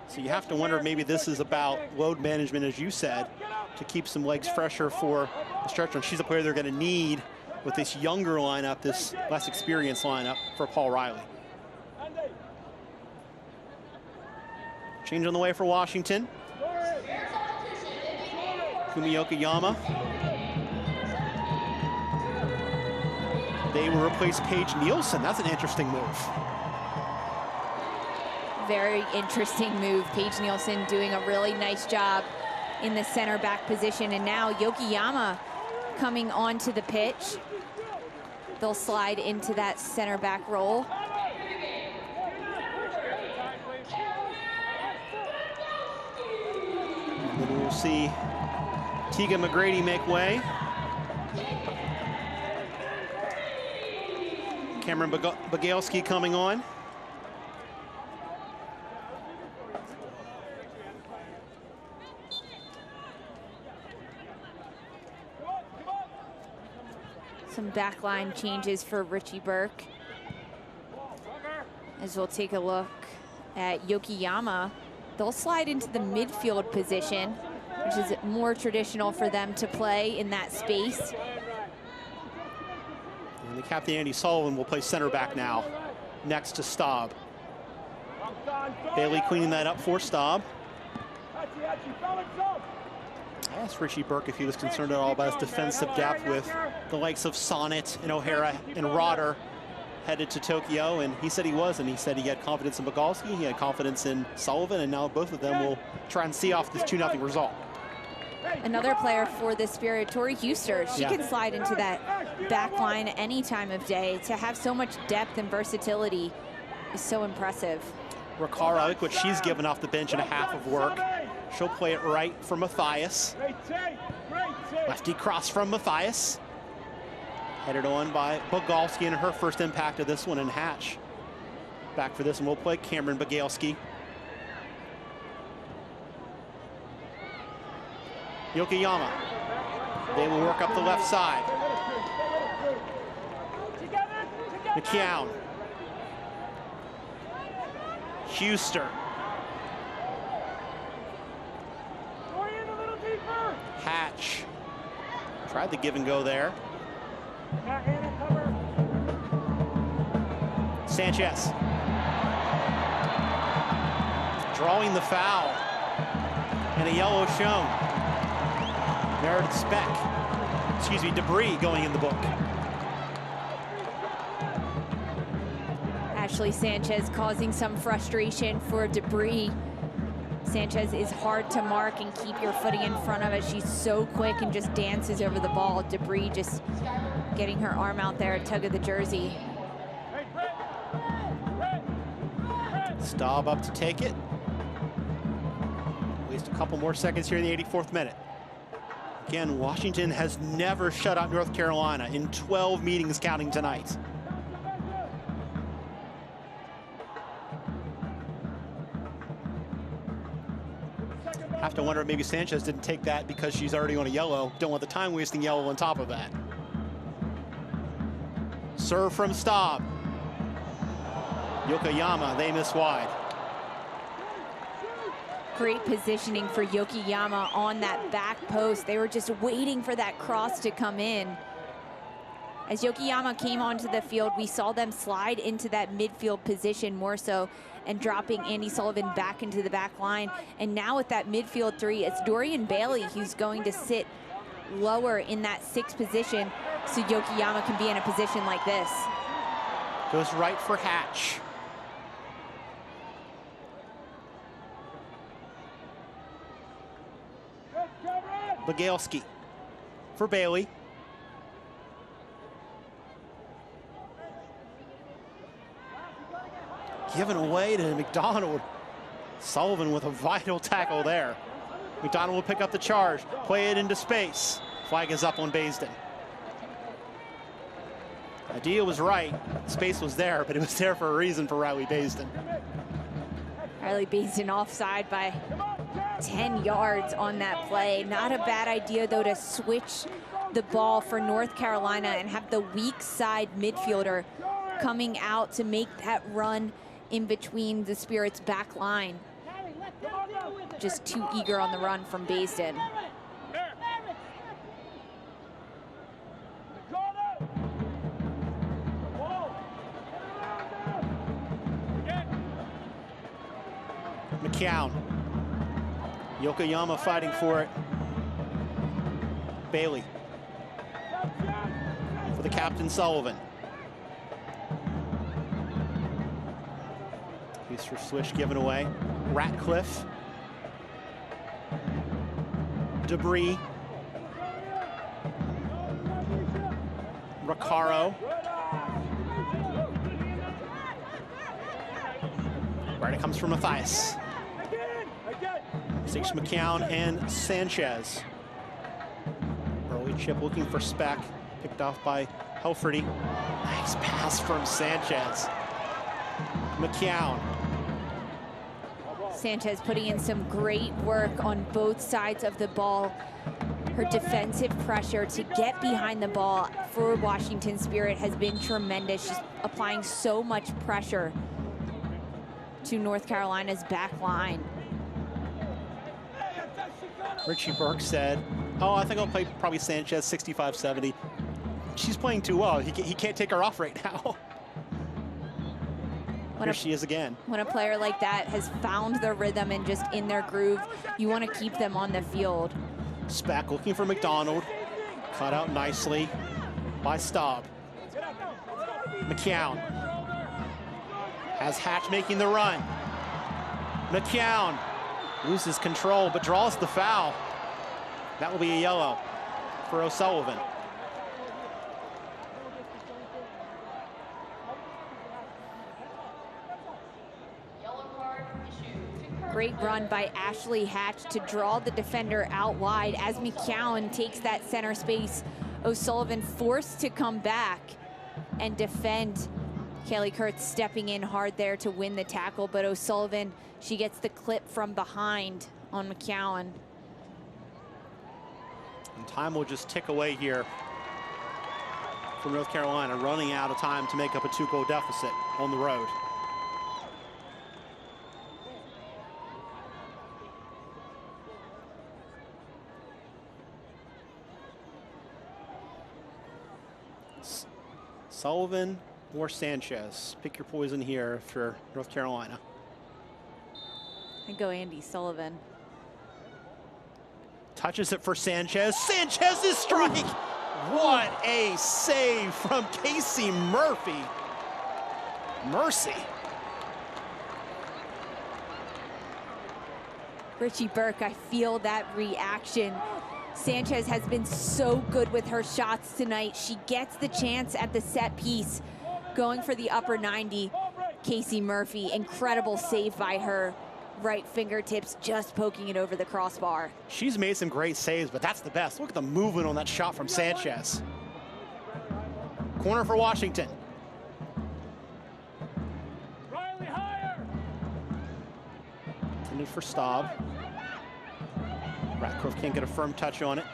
So you have to wonder if maybe this is about load management, as you said, to keep some legs fresher for the stretch run. She's a player they're going to need with this younger lineup, this less experienced lineup for Paul Riley. Change on the way for Washington. Kumioka Yama. They will replace Paige Nielsen. That's an interesting move. Very interesting move. Paige Nielsen doing a really nice job in the center back position. And now Yokiyama coming onto the pitch. They'll slide into that center back role. And then we'll see Tegan McGrady make way. Cameron Bagalski coming on. Some backline changes for Richie Burke. As we'll take a look at Yokiyama. They'll slide into the midfield position, which is more traditional for them to play in that space. And the captain, Andy Sullivan, will play center back now, next to Staub. Bailey cleaning that up for Staub. I asked Richie Burke if he was concerned at all about his defensive depth with the likes of Sonnet and O'Hara and Rotter headed to Tokyo, and he said he was, and he said he had confidence in Bagalski, he had confidence in Sullivan, and now both of them will try and see off this 2-0 result. Another player for the Spirit, Tori Huster, she can slide into that back line any time of day. To have so much depth and versatility is so impressive. Riccara, I like what she's given off the bench and a half of work. She'll play it right for Matthias. Lefty cross from Matthias. Headed on by Bagalski in her first impact of this one, and Hatch back for this, and we'll play Cameron Bagalski. Yokiyama. They will work up the left side. McKeown. Huster. Hatch. Tried the give and go there. Sanchez. Drawing the foul. And a yellow shown. Meredith Speck. Excuse me, debris going in the book. Ashley Sanchez causing some frustration for debris. Sanchez is hard to mark and keep your footing in front of it. She's so quick and just dances over the ball. Debris just getting her arm out there, tug of the jersey. Staub up to take it. Waste a couple more seconds here in the 84th minute. Again, Washington has never shut out North Carolina in 12 meetings counting tonight. Have to wonder if maybe Sanchez didn't take that because she's already on a yellow. Don't want the time wasting yellow on top of that. Serve from Staub. Yokoyama, they miss wide. Great positioning for Yokoyama on that back post. They were just waiting for that cross to come in. As Yokoyama came onto the field, we saw them slide into that midfield position more so and dropping Andy Sullivan back into the back line. And now with that midfield three, it's Dorian Bailey who's going to sit lower in that sixth position so Yokoyama can be in a position like this. Goes right for Hatch. Bagalski for Bailey. Given away to McDonald. Sullivan with a vital tackle there. McDonald will pick up the charge, play it into space. Flag is up on Baisden. Idea was right. Space was there, but it was there for a reason for Riley Baisden. Riley Baisden offside by 10 yards on that play. Not a bad idea, though, to switch the ball for North Carolina and have the weak side midfielder coming out to make that run in between the Spirit's back line. Just too eager on the run from Baisden. McKeown. Yokoyama fighting for it. Bailey. For the captain, Sullivan. Huster switch given away. Ratcliffe. Debris. Recaro. Right, it comes from Matthias. Six McKeown and Sanchez. Early chip looking for Speck. Picked off by Helferty. Nice pass from Sanchez. McKeown. Sanchez putting in some great work on both sides of the ball. Her defensive pressure to get behind the ball for Washington Spirit has been tremendous. She's applying so much pressure to North Carolina's back line. Richie Burke said, oh, I think I'll play probably Sanchez 65-70. She's playing too well. He can't take her off right now. Here she is again. When a player like that has found their rhythm and just in their groove, you want to keep them on the field. Speck looking for McDonald. Cut out nicely by Staub. McKeown. Has Hatch making the run. McKeown loses control but draws the foul. That will be a yellow for O'Sullivan. Great run by Ashley Hatch to draw the defender out wide as McKeown takes that center space. O'Sullivan forced to come back and defend. Kaylee Kurtz stepping in hard there to win the tackle, but O'Sullivan, she gets the clip from behind on McKeown. And time will just tick away here for North Carolina, running out of time to make up a 2-goal deficit on the road. Sullivan or Sanchez? Pick your poison here for North Carolina. I'd go Andy Sullivan. Touches it for Sanchez. Sanchez's strike! What a save from Casey Murphy. Mercy. Richie Burke, I feel that reaction. Sanchez has been so good with her shots tonight. She gets the chance at the set piece, going for the upper 90. Casey Murphy, incredible save by her. Right fingertips just poking it over the crossbar. She's made some great saves, but that's the best. Look at the movement on that shot from Sanchez. Corner for Washington. Riley, higher! Intended for Staub. Ratcliffe can't get a firm touch on it.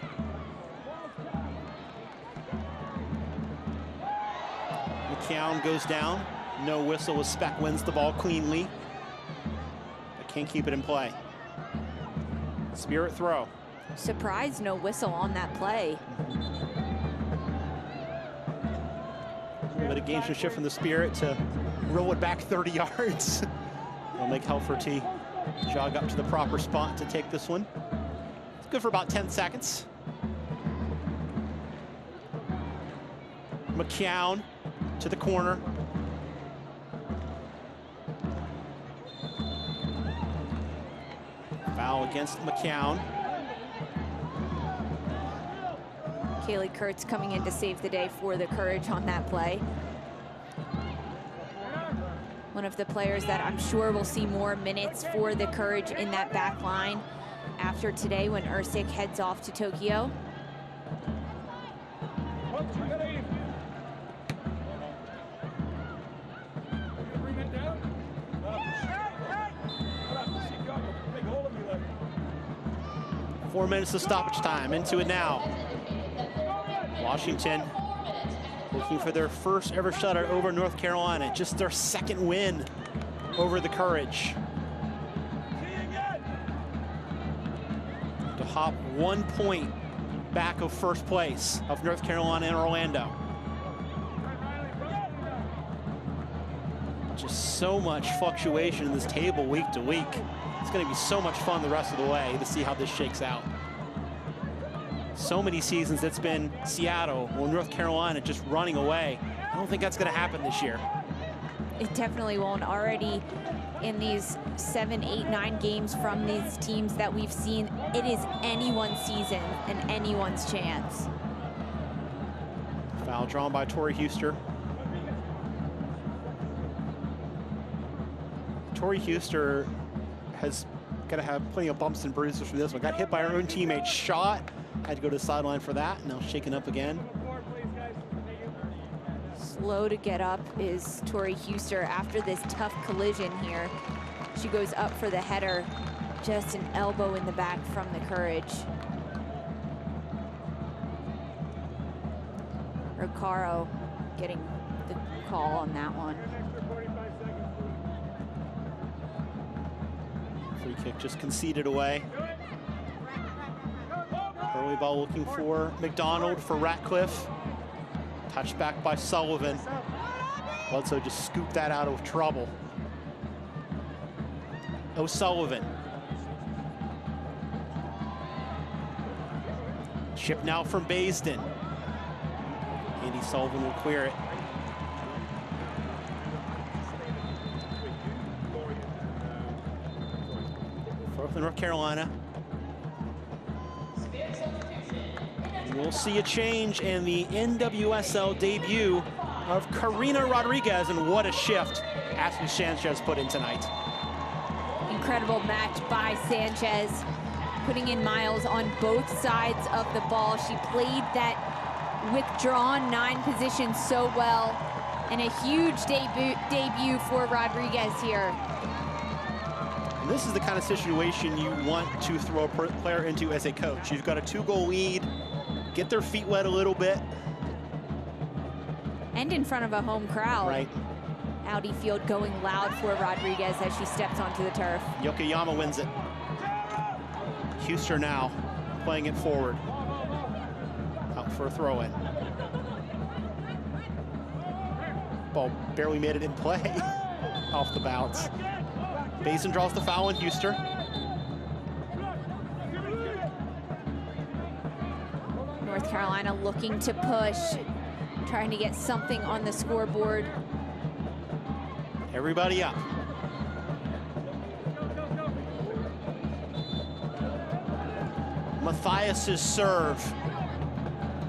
McCown goes down. No whistle as Speck wins the ball cleanly. But can't keep it in play. Spirit throw. Surprised no whistle on that play. A little bit of gamesmanship from the Spirit to roll it back 30 yards. It'll make Helferty jog up to the proper spot to take this one. It's good for about 10 seconds. McCown to the corner. Foul against McCown. Kaylee Kurtz coming in to save the day for the Courage on that play. One of the players that I'm sure will see more minutes for the Courage in that back line after today when Ersic heads off to Tokyo. Four minutes of stoppage time. Into it now. Washington looking for their first ever shutout over North Carolina. Just their second win over the Courage. To hop 1 point back of first place of North Carolina and Orlando. Just so much fluctuation in this table week to week. It's going to be so much fun the rest of the way to see how this shakes out. So many seasons it's been Seattle or North Carolina just running away. I don't think that's going to happen this year. It definitely won't. Already in these 7, 8, 9 games from these teams that we've seen, it is anyone's season and anyone's chance. Foul drawn by Tori Huster. Tori Huster has got to have plenty of bumps and bruises from this one. Got hit by her own teammate, shot, had to go to the sideline for that. Now shaken up again. Slow to get up is Tori Huster after this tough collision here. She goes up for the header, just an elbow in the back from the Courage. Recaro getting the call on that one. Free kick just conceded away. Early ball looking for McDonald for Ratcliffe. Touched back by Sullivan. Bledsoe just scooped that out of trouble. O'Sullivan. Chip now from Baisden. Andy Sullivan will clear it. For North Carolina. We'll see a change in the NWSL debut of Karina Rodriguez, and what a shift Ashley Sanchez put in tonight. Incredible match by Sanchez, putting in miles on both sides of the ball. She played that withdrawn 9 position so well, and a huge debut for Rodriguez here. And this is the kind of situation you want to throw a player into as a coach. You've got a 2-goal lead get their feet wet a little bit. And in front of a home crowd. Right. Audi Field going loud for Rodriguez as she steps onto the turf. Yokoyama wins it. Huster now playing it forward. Out for a throw-in. Ball barely made it in play. Off the bounce. Basin draws the foul on Huster. North Carolina looking to push, trying to get something on the scoreboard. Everybody up. Matthias's serve.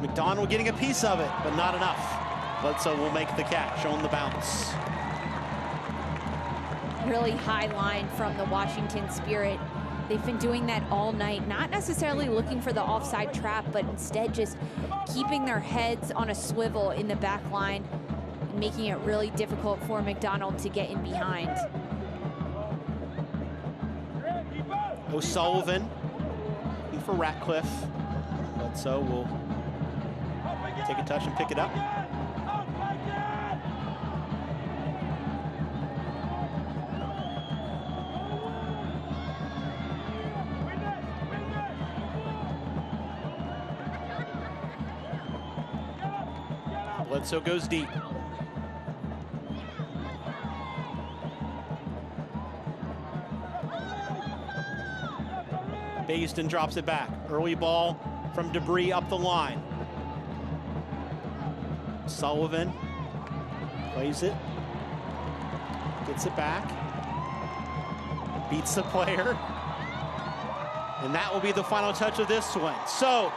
McDonald getting a piece of it, but not enough. Bledsoe will make the catch on the bounce. Really high line from the Washington Spirit. They've been doing that all night, not necessarily looking for the offside trap, but instead just keeping their heads on a swivel in the back line and making it really difficult for McDonald to get in behind. O'Sullivan looking for Ratcliffe. Bledsoe will take a touch and pick it up. Bledsoe goes deep. Baston drops it back. Early ball from Debris up the line. Sullivan plays it. Gets it back. Beats the player. And that will be the final touch of this one. So